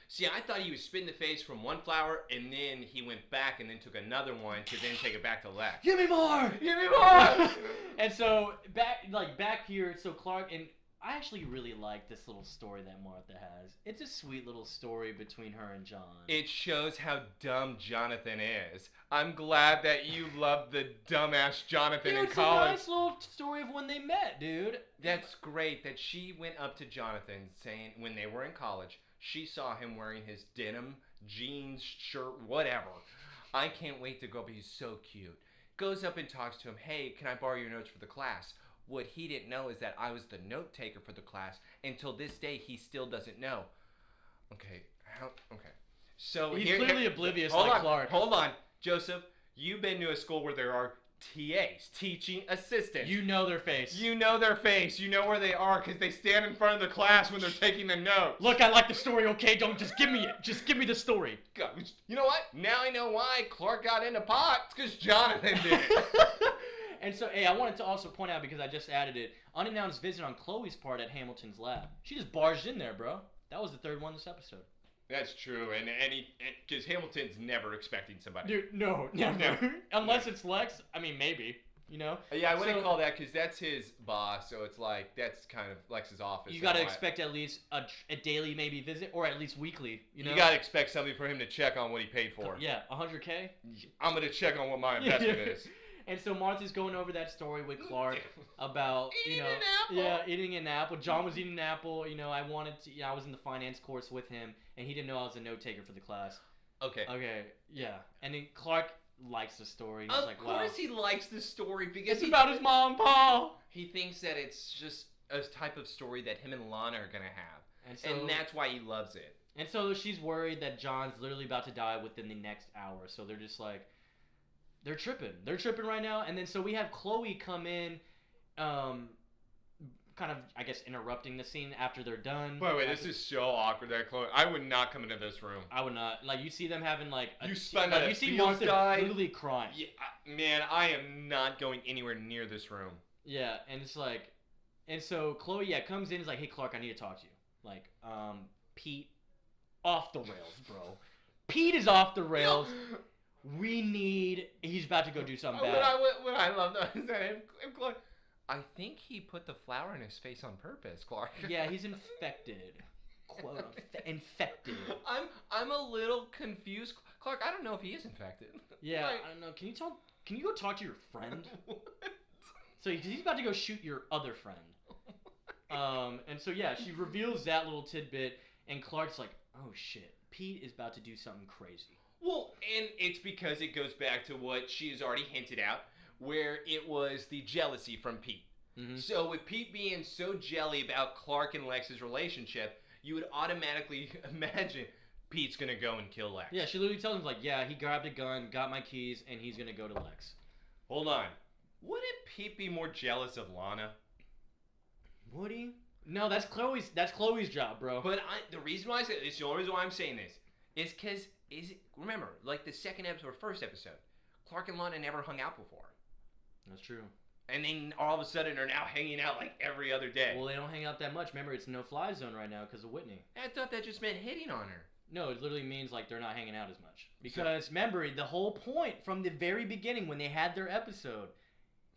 See, I thought he was spit in the face from one flower, and then he went back and then took another one to then take it back to Lex. Give me more! Give me more! And so, back here, so Clark, and I actually really like this little story that Martha has. It's a sweet little story between her and John. It shows how dumb Jonathan is. I'm glad that you love the dumbass Jonathan in college. It's a nice little story of when they met, dude. That's great that she went up to Jonathan saying, when they were in college, she saw him wearing his denim, jeans, shirt, whatever. I can't wait to go, but he's so cute. Goes up and talks to him, hey, can I borrow your notes for the class? What he didn't know is that I was the note taker for the class. Until this day, he still doesn't know. Okay. So he's clearly oblivious like Clark. Hold on. Joseph, you've been to a school where there are TAs, teaching assistants. You know their face. You know their face. You know where they are because they stand in front of the class when they're taking the notes. Look, I like the story, okay? Don't just give me it. Just give me the story. God, you know what? Now I know why Clark got into pot. It's because Jonathan did it. And so, hey, I wanted to also point out, because I just added it, unannounced visit on Chloe's part at Hamilton's lab. She just barged in there, bro. That was the third one this episode. That's true, and because Hamilton's never expecting somebody. Dude, no, never. Unless it's Lex. I mean, maybe, Yeah, I wouldn't call that, because that's his boss, so it's like, that's kind of Lex's office. You got to expect at least a daily maybe visit, or at least weekly, You got to expect somebody for him to check on what he paid for. Yeah, $100K? I'm going to check on what my investment is. And so Martha's going over that story with Clark about eating an apple. Yeah, eating an apple. John was eating an apple. I was in the finance course with him, and he didn't know I was a note taker for the class. Okay, yeah. And then Clark likes the story. He's of course he likes the story because it's about his mom and pa. He thinks that it's just a type of story that him and Lana are gonna have, and that's why he loves it. And so she's worried that John's literally about to die within the next hour. So they're just like. They're tripping right now. And then so we have Chloe come in, kind of, I guess, interrupting the scene after they're done. Wait, this is so awkward that Chloe. I would not come into this room. I would not. Like, you see them having like you see Martha literally crying. Yeah, man, I am not going anywhere near this room. Yeah, and it's like, and so Chloe, comes in and is like, hey Clark, I need to talk to you. Like, Pete, off the rails, bro. Pete is off the rails. He's about to go do something bad. What I love though is that if Clark, I think he put the flower in his face on purpose, Clark. Yeah, he's infected. Quote, infected. I'm a little confused. Clark, I don't know if he is infected. Yeah, Like, I don't know. Can you go talk to your friend? So he's about to go shoot your other friend. And so yeah, she reveals that little tidbit, and Clark's like, oh shit, Pete is about to do something crazy. Well, and it's because it goes back to what she has already hinted out, where it was the jealousy from Pete. Mm-hmm. So with Pete being so jelly about Clark and Lex's relationship, you would automatically imagine Pete's gonna go and kill Lex. Yeah, she literally tells him like, yeah, he grabbed a gun, got my keys, and he's gonna go to Lex. Hold on. Wouldn't Pete be more jealous of Lana? Would he? No, that's Chloe's job, bro. But the reason why I say it's the only reason why I'm saying this is because remember, like the second episode or first episode, Clark and Lana never hung out before. That's true. And then all of a sudden are now hanging out like every other day. Well, they don't hang out that much. Remember, it's no-fly zone right now because of Whitney. I thought that just meant hitting on her. No, it literally means like they're not hanging out as much. Because remember, the whole point from the very beginning when they had their episode,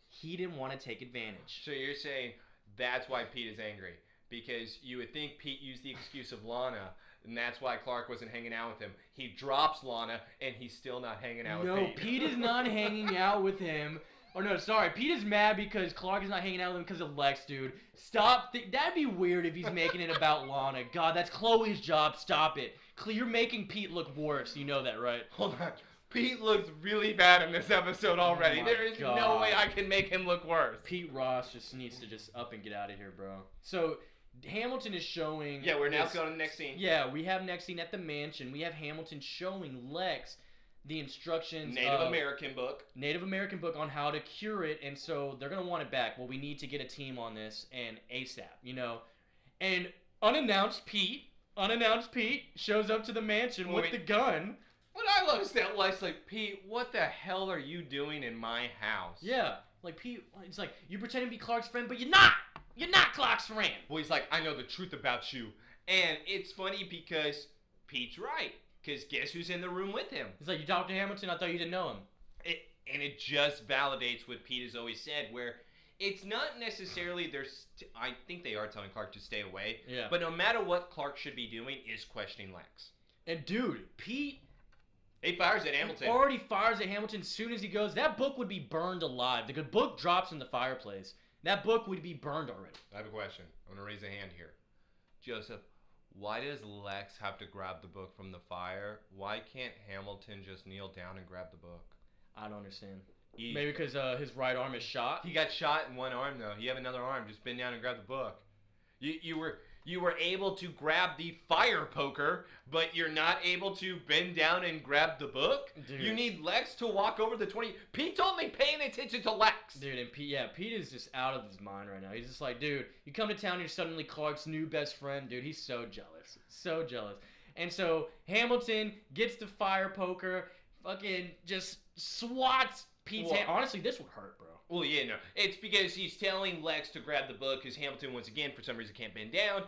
he didn't want to take advantage. So you're saying that's why Pete is angry. Because you would think Pete used the excuse of Lana, and that's why Clark wasn't hanging out with him. He drops Lana, and he's still not hanging out with Pete. No, Pete is not hanging out with him. Or no, sorry, Pete is mad because Clark is not hanging out with him because of Lex, dude. Stop. That'd be weird if he's making it about Lana. God, that's Chloe's job. Stop it. You're making Pete look worse. You know that, right? Hold on. Pete looks really bad in this episode already. Oh there is no way I can make him look worse. Pete Ross just needs to just up and get out of here, bro. So Hamilton is showing... Yeah, we're now going to the next scene. Yeah, we have next scene at the mansion. We have Hamilton showing Lex the instructions Native American book on how to cure it, and so they're going to want it back. Well, we need to get a team on this, and ASAP, you know. And unannounced Pete shows up to the mansion with the gun. What I love is that Lex like, Pete, what the hell are you doing in my house? Yeah, like Pete, it's like, you pretend to be Clark's friend, but you're not! You're not Clark's friend! Well, he's like, I know the truth about you. And it's funny because Pete's right. Because guess who's in the room with him? He's like, you talked to Hamilton? I thought you didn't know him. And it just validates what Pete has always said, where it's not necessarily I think they are telling Clark to stay away. Yeah. But no matter what Clark should be doing is questioning Lex. And dude, Pete... He fires at Hamilton. Already fires at Hamilton as soon as he goes. That book would be burned alive. The good book drops in the fireplace. That book would be burned already. I have a question. I'm going to raise a hand here. Joseph, why does Lex have to grab the book from the fire? Why can't Hamilton just kneel down and grab the book? I don't understand. Maybe because his right arm is shot? He got shot in one arm, though. You have another arm. Just bend down and grab the book. You were able to grab the fire poker, but you're not able to bend down and grab the book? Dude. You need Lex to walk over the 20... Pete told me paying attention to Lex. Dude, and Pete is just out of his mind right now. He's just like, dude, you come to town, you're suddenly Clark's new best friend. Dude, he's so jealous. So jealous. And so Hamilton gets the fire poker, fucking just swats Pete's hand. Honestly, this would hurt, bro. Well, yeah, no. It's because he's telling Lex to grab the book because Hamilton, once again, for some reason can't bend down.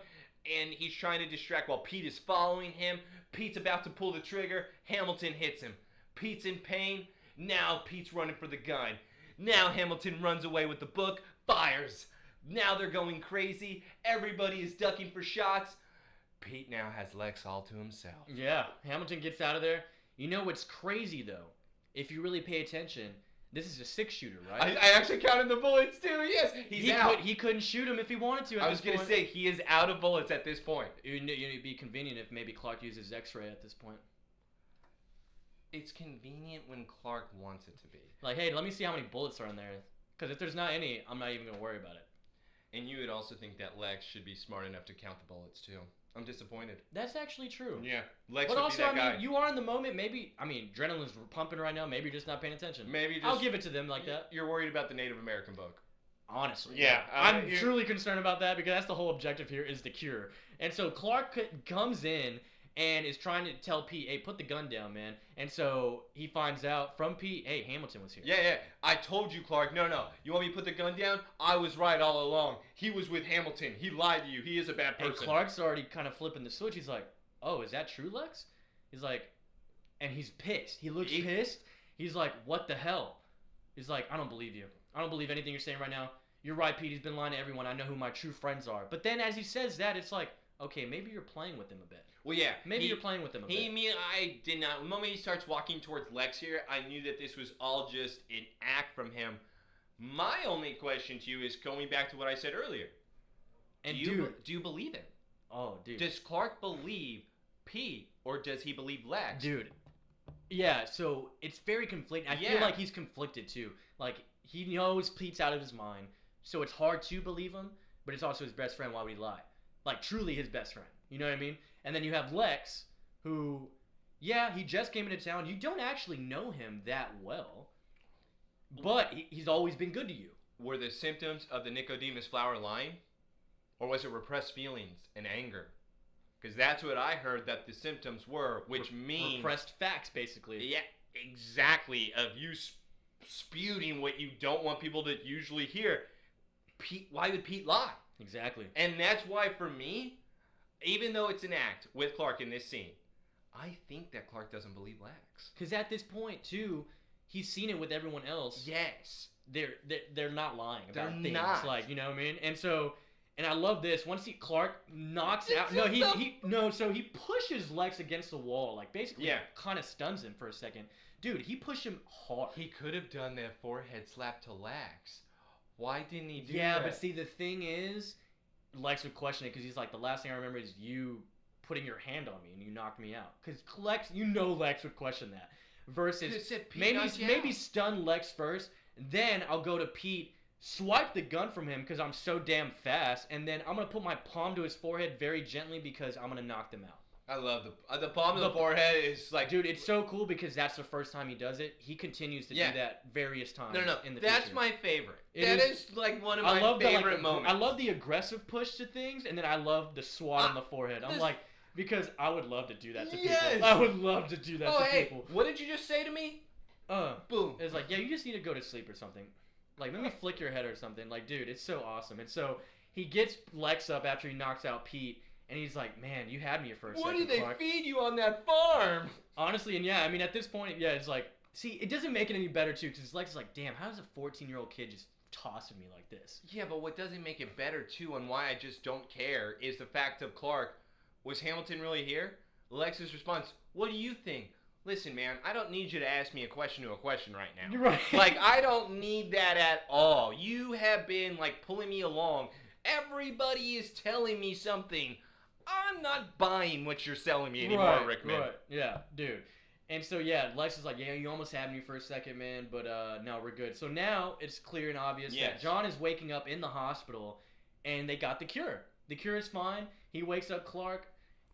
And he's trying to distract while Pete is following him. Pete's about to pull the trigger. Hamilton hits him. Pete's in pain. Now Pete's running for the gun. Now Hamilton runs away with the book. Fires. Now they're going crazy. Everybody is ducking for shots. Pete now has Lex all to himself. Yeah, Hamilton gets out of there. You know what's crazy, though? If you really pay attention... This is a 6-shooter, right? I actually counted the bullets too. Yes, he's out. He couldn't shoot him if he wanted to. I was going to say he is out of bullets at this point. It'd be convenient if maybe Clark uses X-ray at this point. It's convenient when Clark wants it to be. Like, hey, let me see how many bullets are in there. Because if there's not any, I'm not even going to worry about it. And you would also think that Lex should be smart enough to count the bullets too. I'm disappointed. That's actually true. Yeah, Lex but would also, be that guy. I mean, you are in the moment. Maybe, I mean, adrenaline's pumping right now. Maybe you're just not paying attention. Maybe just, I'll give it to them like that. You're worried about the Native American book. Honestly. Yeah. I'm truly concerned about that because that's the whole objective here is the cure. And so Clark comes in and is trying to tell Pete, hey, put the gun down, man. And so he finds out from Pete, hey, Hamilton was here. Yeah. I told you, Clark. No. You want me to put the gun down? I was right all along. He was with Hamilton. He lied to you. He is a bad person. And Clark's already kind of flipping the switch. He's like, oh, is that true, Lex? He's like, and he's pissed. He looks pissed. He's like, what the hell? He's like, I don't believe you. I don't believe anything you're saying right now. You're right, Pete. He's been lying to everyone. I know who my true friends are. But then as he says that, it's like, okay, maybe you're playing with him a bit. Well, yeah. Maybe you're playing with him a bit. I did not. The moment he starts walking towards Lex here, I knew that this was all just an act from him. My only question to you is going back to what I said earlier. And do you believe him? Oh, dude. Does Clark believe Pete, or does he believe Lex? Dude. Yeah, so it's very conflicting. I feel like he's conflicted too. Like, he knows Pete's out of his mind, so it's hard to believe him, but it's also his best friend. Why would he lie? Like, truly his best friend. You know what I mean? And then you have Lex, who, he just came into town. You don't actually know him that well, but he's always been good to you. Were the symptoms of the Nicodemus flower lying? Or was it repressed feelings and anger? Because that's what I heard that the symptoms were, which means... repressed facts, basically. Yeah, exactly. Of you spewing what you don't want people to usually hear. Pete, why would Pete lie? Exactly. And that's why, for me, even though it's an act with Clark in this scene, I think that Clark doesn't believe Lex. Because at this point, too, he's seen it with everyone else. Yes. They're not lying about things. Not. Like, you know what I mean? And so... And I love this. Once Clark knocks out... So he pushes Lex against the wall. Like, basically, kind of stuns him for a second. Dude, he pushed him hard. He could have done that forehead slap to Lex. Why didn't he do that? Yeah, but see, the thing is, Lex would question it because he's like, the last thing I remember is you putting your hand on me and you knocked me out. Because Lex would question that. Versus, maybe stun Lex first, then I'll go to Pete, swipe the gun from him because I'm so damn fast, and then I'm going to put my palm to his forehead very gently because I'm going to knock them out. I love the palm of the forehead is like... Dude, it's so cool because that's the first time he does it. He continues to do that various times in the that's future. my favorite. That is like one of my favorite moments. I love the aggressive push to things, and then I love the swat on the forehead. I'm like, because I would love to do that to people. I would love to do that to people. What did you just say to me? Boom. It's like, you just need to go to sleep or something. Like, let me flick your head or something. Like, dude, it's so awesome. And so he gets Lex up after he knocks out Pete. And he's like, man, you had me for a second, What did they Clark. feed you on that farm? Honestly, and I mean, at this point, it's like, see, it doesn't make it any better, too, because Lex is like, damn, how does a 14-year-old kid just tossing me like this? Yeah, but what doesn't make it better, too, and why I just don't care, is the fact of Clark, was Hamilton really here? Lex's response, what do you think? Listen, man, I don't need you to ask me a question to a question right now. You're right. Like, I don't need that at all. You have been, like, pulling me along. Everybody is telling me something. I'm not buying what you're selling me anymore, Rickman. Right, yeah, dude. And so, Lex is like, you almost had me for a second, man, but no, we're good. So now it's clear and obvious that John is waking up in the hospital, and they got the cure. The cure is fine. He wakes up Clark,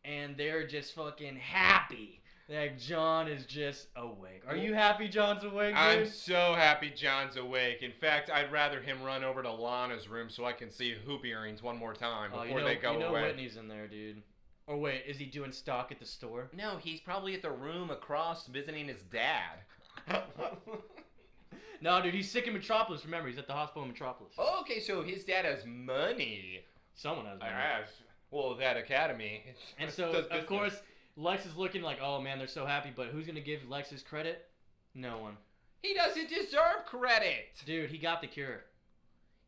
and they're just fucking happy. Like, John is just awake. Are you happy John's awake, dude? I'm so happy John's awake. In fact, I'd rather him run over to Lana's room so I can see hoop earrings one more time before they go away. You know Whitney's in there, dude. Or wait, is he doing stock at the store? No, he's probably at the room across visiting his dad. No, dude, he's sick in Metropolis. Remember, he's at the hospital in Metropolis. Oh, okay, so his dad has money. Someone has money. Well, that academy. And so, of course... Lex is looking like, oh man, they're so happy, but who's going to give Lex his credit? No one. He doesn't deserve credit. Dude, he got the cure.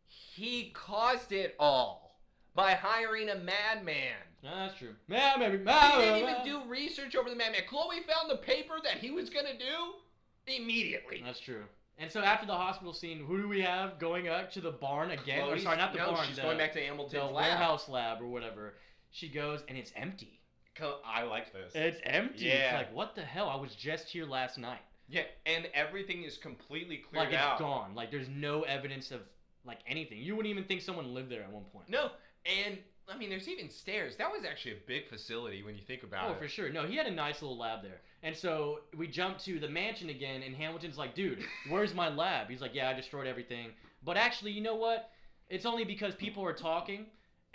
He caused it all by hiring a madman. No, that's true. He didn't even do research over the madman. Chloe found the paper that he was going to do immediately. That's true. And so after the hospital scene, who do we have going up to the barn again? Or sorry, not the barn. She's going back to Hamilton's lab. The warehouse lab or whatever. She goes, and it's empty. I like this. It's empty. Yeah. It's like, what the hell? I was just here last night. Yeah, and everything is completely cleared out. Like, it's gone. Like, there's no evidence of, like, anything. You wouldn't even think someone lived there at one point. No, and, I mean, there's even stairs. That was actually a big facility when you think about it. Oh, for sure. No, he had a nice little lab there. And so we jump to the mansion again, and Hamilton's like, dude, where's my lab? He's like, yeah, I destroyed everything. But actually, you know what? It's only because people are talking.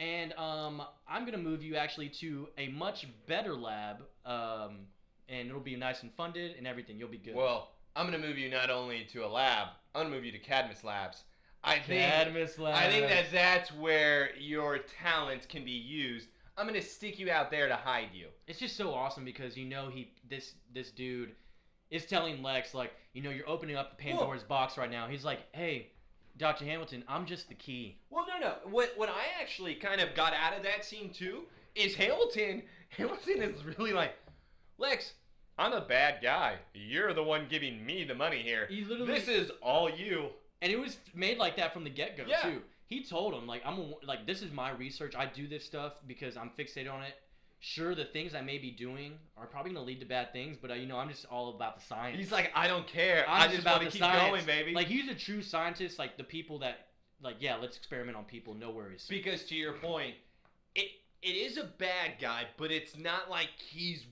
And I'm going to move you actually to a much better lab, and it'll be nice and funded and everything. You'll be good. Well, I'm going to move you not only to a lab, I'm going to move you to Cadmus Labs. I think that's where your talent can be used. I'm gonna stick you out there to hide you. It's just so awesome because this dude is telling Lex, like, you're opening up the Pandora's box right now. He's like, hey, Dr. Hamilton, I'm just the key. Well, no. What I actually kind of got out of that scene too is Hamilton is really like, Lex, I'm a bad guy. You're the one giving me the money here. This is all you. And it was made like that from the get-go too. He told him, like, this is my research. I do this stuff because I'm fixated on it. Sure, the things I may be doing are probably going to lead to bad things, but I'm just all about the science. He's like, I don't care. I just want to keep going, baby. Like, he's a true scientist. Like, the people that, like, yeah, let's experiment on people. No worries. Because to your point, it is a bad guy, but it's not like he's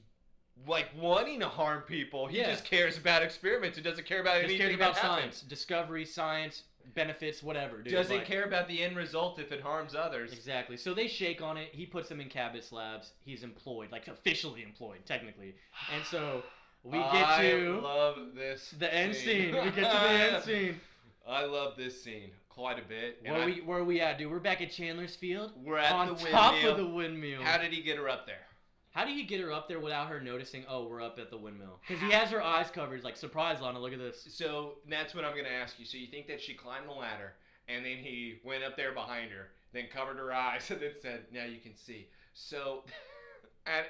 like wanting to harm people. He just cares about experiments. He doesn't care about anything about science, discovery, science, benefits, whatever. Dude. Doesn't care about the end result if it harms others. Exactly. So they shake on it. He puts them in Cabot's labs. He's employed, like officially employed, technically. And so we get to love this the end scene. We get to the end scene. I love this scene quite a bit. Where are we at, dude? We're back at Chandler's Field. We're at on the windmill. top of the windmill. How did he get her up there? How did he get her up there without her noticing, oh, we're up at the windmill? Because he has her eyes covered. He's like, surprise, Lana, look at this. So that's what I'm going to ask you. So you think that she climbed the ladder, and then he went up there behind her, then covered her eyes, and then said, now you can see. So, and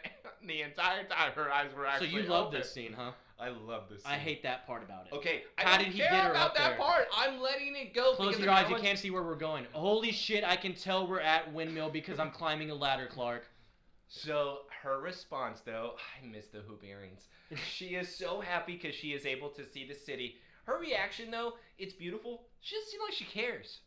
the entire time her eyes were actually So you love this scene, huh? I love this scene. I hate that part about it. Okay, how did he get her up there? That part. I'm letting it go. Close your eyes. You can't see where we're going. Holy shit, I can tell we're at windmill because I'm climbing a ladder, Clark. So her response, though, I miss the hoop earrings. She is so happy because she is able to see the city. Her reaction, though, it's beautiful. She doesn't seem like she cares.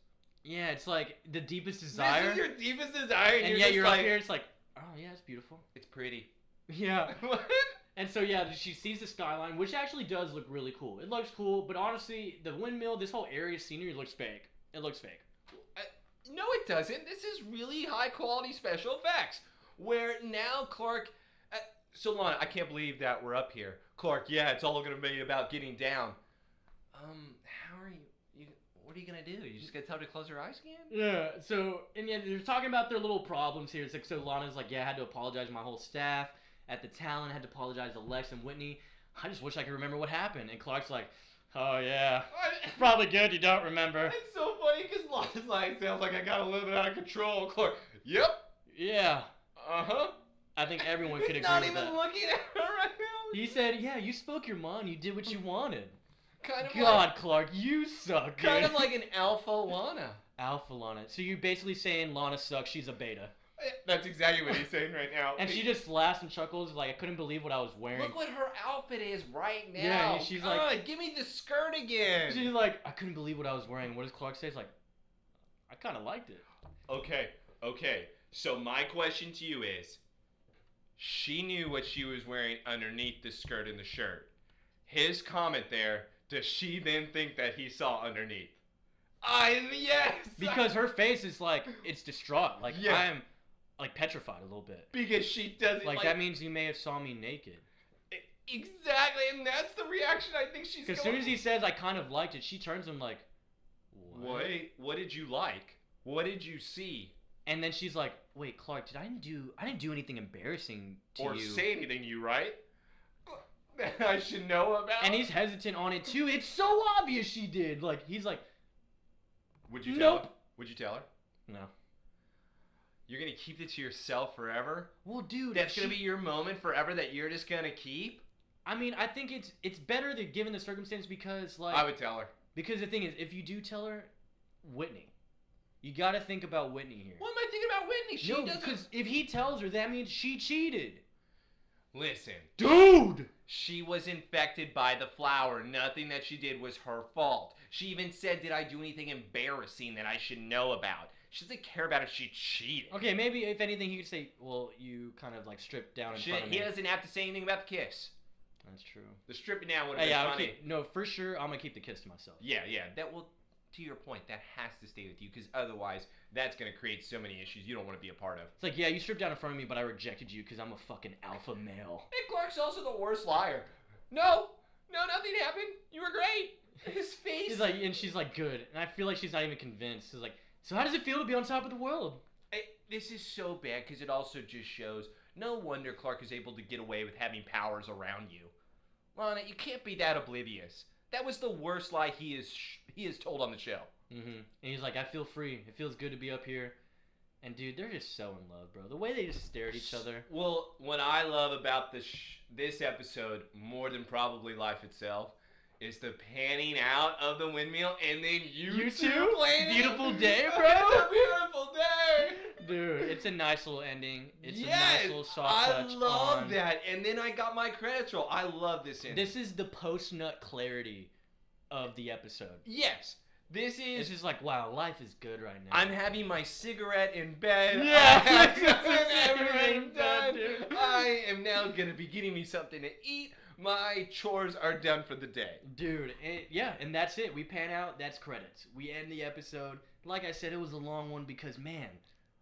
Yeah, it's like the deepest desire. This is your deepest desire, and yet you're up here. It's like, oh yeah, it's beautiful. It's pretty. Yeah. What? And so yeah, she sees the skyline, which actually does look really cool. It looks cool, but honestly, the windmill, this whole area scenery looks fake. It looks fake. No, it doesn't. This is really high quality special effects. Where now Clark, so Lana, I can't believe that we're up here. Clark, yeah, it's all gonna be about getting down. How are you? What are you gonna do? You just gonna tell her to close her eyes again? Yeah. So and yeah, they're talking about their little problems here. It's like, so Lana's like, yeah, I had to apologize to my whole staff at the Talon. I had to apologize to Lex and Whitney. I just wish I could remember what happened. And Clark's like, oh yeah, it's probably good you don't remember. It's so funny because Lana's like, sounds like I got a little bit out of control. Clark, yep. Yeah. Uh-huh. I think everyone could agree with that. He's not even looking at her right now. He said, yeah, you spoke your mind. You did what you wanted. Kind of God, Clark, you suck, dude. Kind of like an alpha Lana. Alpha Lana. So you're basically saying Lana sucks. She's a beta. That's exactly what he's saying right now. And she just laughs and chuckles like, I couldn't believe what I was wearing. Look what her outfit is right now. Yeah, and she's like, give me the skirt again. She's like, I couldn't believe what I was wearing. What does Clark say? It's like, I kind of liked it. Okay. So my question to you is, she knew what she was wearing underneath the skirt and the shirt. His comment there, does she then think that he saw underneath? Yes! Because her face is like, it's distraught. Like, yeah. I'm like petrified a little bit. Because she doesn't like that means you may have saw me naked. Exactly, and that's the reaction I think she's going. As soon as he says, I kind of liked it, she turns to him like, what did you like? What did you see? And then she's like, wait, Clark, I didn't do anything embarrassing to you. Or say anything to you, right? That I should know about. And he's hesitant on it too. It's so obvious she did. Like, he's like, would you tell her? Would you tell her? No. You're going to keep it to yourself forever? Well, dude. That's going to be your moment forever that you're just going to keep? I mean, I think it's better that given the circumstance because, like... I would tell her. Because the thing is, if you do tell her, Whitney. You got to think about Whitney here. What am I thinking about Whitney? She doesn't... because if he tells her, that means she cheated. Listen. Dude! She was infected by the flower. Nothing that she did was her fault. She even said, did I do anything embarrassing that I should know about? She doesn't care about if she cheated. Okay, maybe if anything, he could say, well, you kind of like stripped down in front of me. He doesn't have to say anything about the kiss. That's true. The stripping down would have been funny. No, for sure, I'm going to keep the kiss to myself. Yeah. That will... To your point, that has to stay with you because otherwise that's going to create so many issues you don't want to be a part of. It's like, yeah, you stripped down in front of me, but I rejected you because I'm a fucking alpha male. And Clark's also the worst liar. No, nothing happened. You were great. His face. He's like, and she's like, good. And I feel like she's not even convinced. She's like, so how does it feel to be on top of the world? this is so bad because it also just shows no wonder Clark is able to get away with having powers around you. Lana, you can't be that oblivious. That was the worst lie he is told on the show. Mm-hmm. And he's like, I feel free. It feels good to be up here. And dude, they're just so in love, bro. The way they just stare at each other. Well, what I love about this episode more than probably life itself is the panning out of the windmill and then you two playing. Beautiful day, bro. It's a beautiful day. Dude, it's a nice little ending. It's yes, a nice little soft touch. I love that. And then I got my credits roll. I love this ending. This is the post-nut clarity of the episode. Yes. This is like, wow, life is good right now. I'm having my cigarette in bed. Yeah. Everything done. I am now going to be getting me something to eat. My chores are done for the day. Dude, and that's it. We pan out. That's credits. We end the episode. Like I said, it was a long one because, man.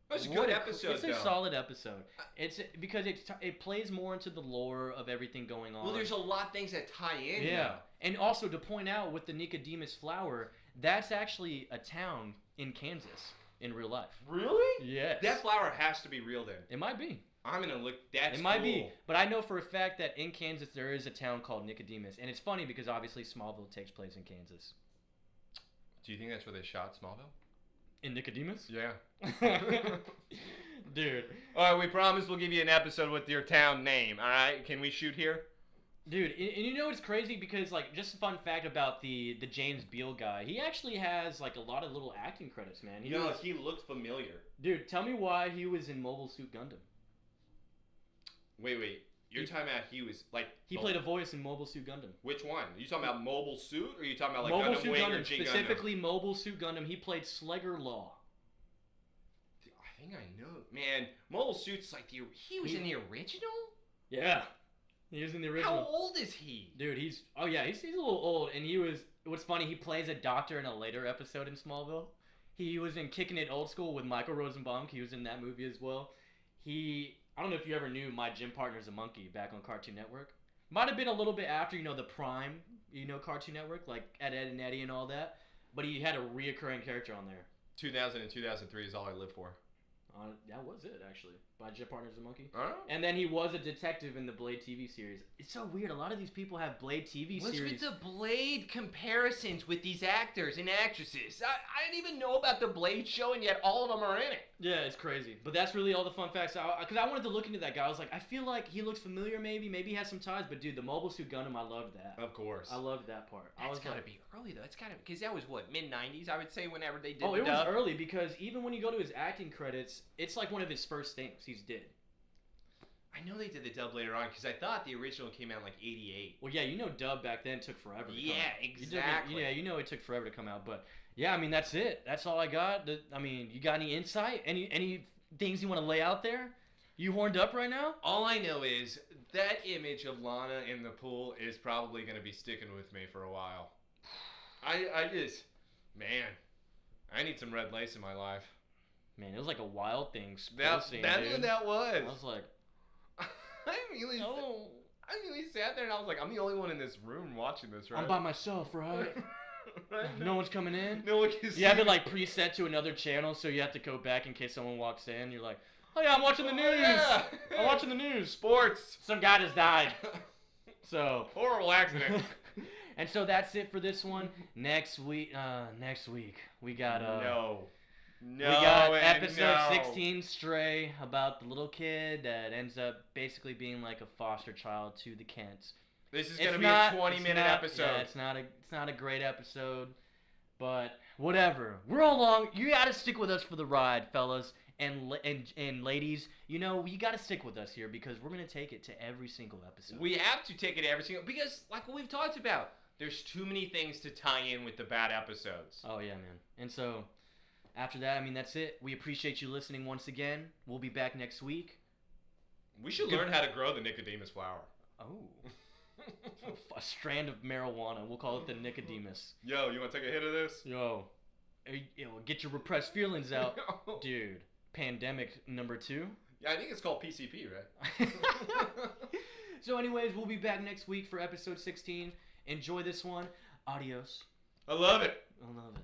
It's a good episode, It's a solid episode. It's because it plays more into the lore of everything going on. Well, there's a lot of things that tie in. Yeah. Now. And also to point out with the Nicodemus flower, that's actually a town in Kansas in real life. Really? Yes. That flower has to be real then. It might be. I'm going to look. That's It might cool. be. But I know for a fact that in Kansas there is a town called Nicodemus. And it's funny because obviously Smallville takes place in Kansas. Do you think that's where they shot Smallville? In Nicodemus? Yeah. Dude. All right, we promise we'll give you an episode with your town name. All right? Can we shoot here? Dude, and you know it's crazy because, like, just a fun fact about the James Beal guy. He actually has, like, a lot of little acting credits, man. He looked familiar. Dude, tell me why he was in Mobile Suit Gundam. Wait. You're talking about he was, like... He played a voice in Mobile Suit Gundam. Which one? Are you talking about Mobile Suit, or are you talking about, like, Mobile Gundam Suit Wing Gundam, or G Gundam? specifically Mobile Suit Gundam. He played Slugger Law. I think I know. Man, Mobile Suit's like the... He was in the original? Yeah. He was in the original. How old is he? Dude, he's a little old, and he was, what's funny, he plays a doctor in a later episode in Smallville. He was in Kicking It Old School with Michael Rosenbaum. He was in that movie as well. I don't know if you ever knew My Gym Partner's a Monkey back on Cartoon Network. Might have been a little bit after, the Prime, Cartoon Network, like Ed, Edd and Eddy and all that. But he had a reoccurring character on there. 2000 and 2003 is all I live for. That was it, actually. My Gym Partner's a Monkey. Oh. And then he was a detective in the Blade TV series. It's so weird. A lot of these people have Blade TV What's series. with the Blade comparisons with these actors and actresses? I didn't even know about the Blade show, and yet all of them are in it. Yeah, it's crazy. But that's really all the fun facts. Because I wanted to look into that guy. I was like, I feel like he looks familiar maybe. Maybe he has some ties. But, dude, the Mobile Suit Gundam, I loved that. Of course. I loved that part. That's got to be early, though. It's got to because that was, what, mid-90s, I would say, whenever they did it the was dub? early because even when you go to his acting credits, it's like one of his first things he's did. I know they did the dub later on because I thought the original came out in, like, 88. Well, yeah, dub back then took forever to come out. Exactly. It took forever to come out. But, yeah, I mean, that's it. That's all I got. You got any insight? Any things you want to lay out there? You horned up right now? All I know is that image of Lana in the pool is probably going to be sticking with me for a while. I just, man, I need some red lace in my life. Man, it was like a wild thing. That's what that was. I was like, I really sat there and I was like, I'm the only one in this room watching this, right? I'm by myself, right? No one's coming in? No one can see. You have it like preset to another channel, so you have to go back in case someone walks in. You're like, oh yeah, I'm watching the news. Yeah. I'm watching the news. Sports. Some guy just died. So horrible accident. And so that's it for this one. Next week we got we got episode 16, Stray, about the little kid that ends up basically being like a foster child to the Kents. This is gonna be a 20-minute episode. Yeah, it's not a great episode, but whatever. We're all along. You gotta stick with us for the ride, fellas and ladies. You gotta stick with us here because we're gonna take it to every single episode. We have to take it every single because, like what we've talked about, there's too many things to tie in with the bad episodes. Oh yeah, man. And so after that, that's it. We appreciate you listening once again. We'll be back next week. We should learn how to grow the Nicodemus flower. Oh. A strand of marijuana. We'll call it the Nicodemus. Yo, you want to take a hit of this? Yo, get your repressed feelings out. Dude, pandemic number 2. Yeah, I think it's called PCP, right? So anyways, we'll be back next week for episode 16. Enjoy this one. Adios. I love it. I love it.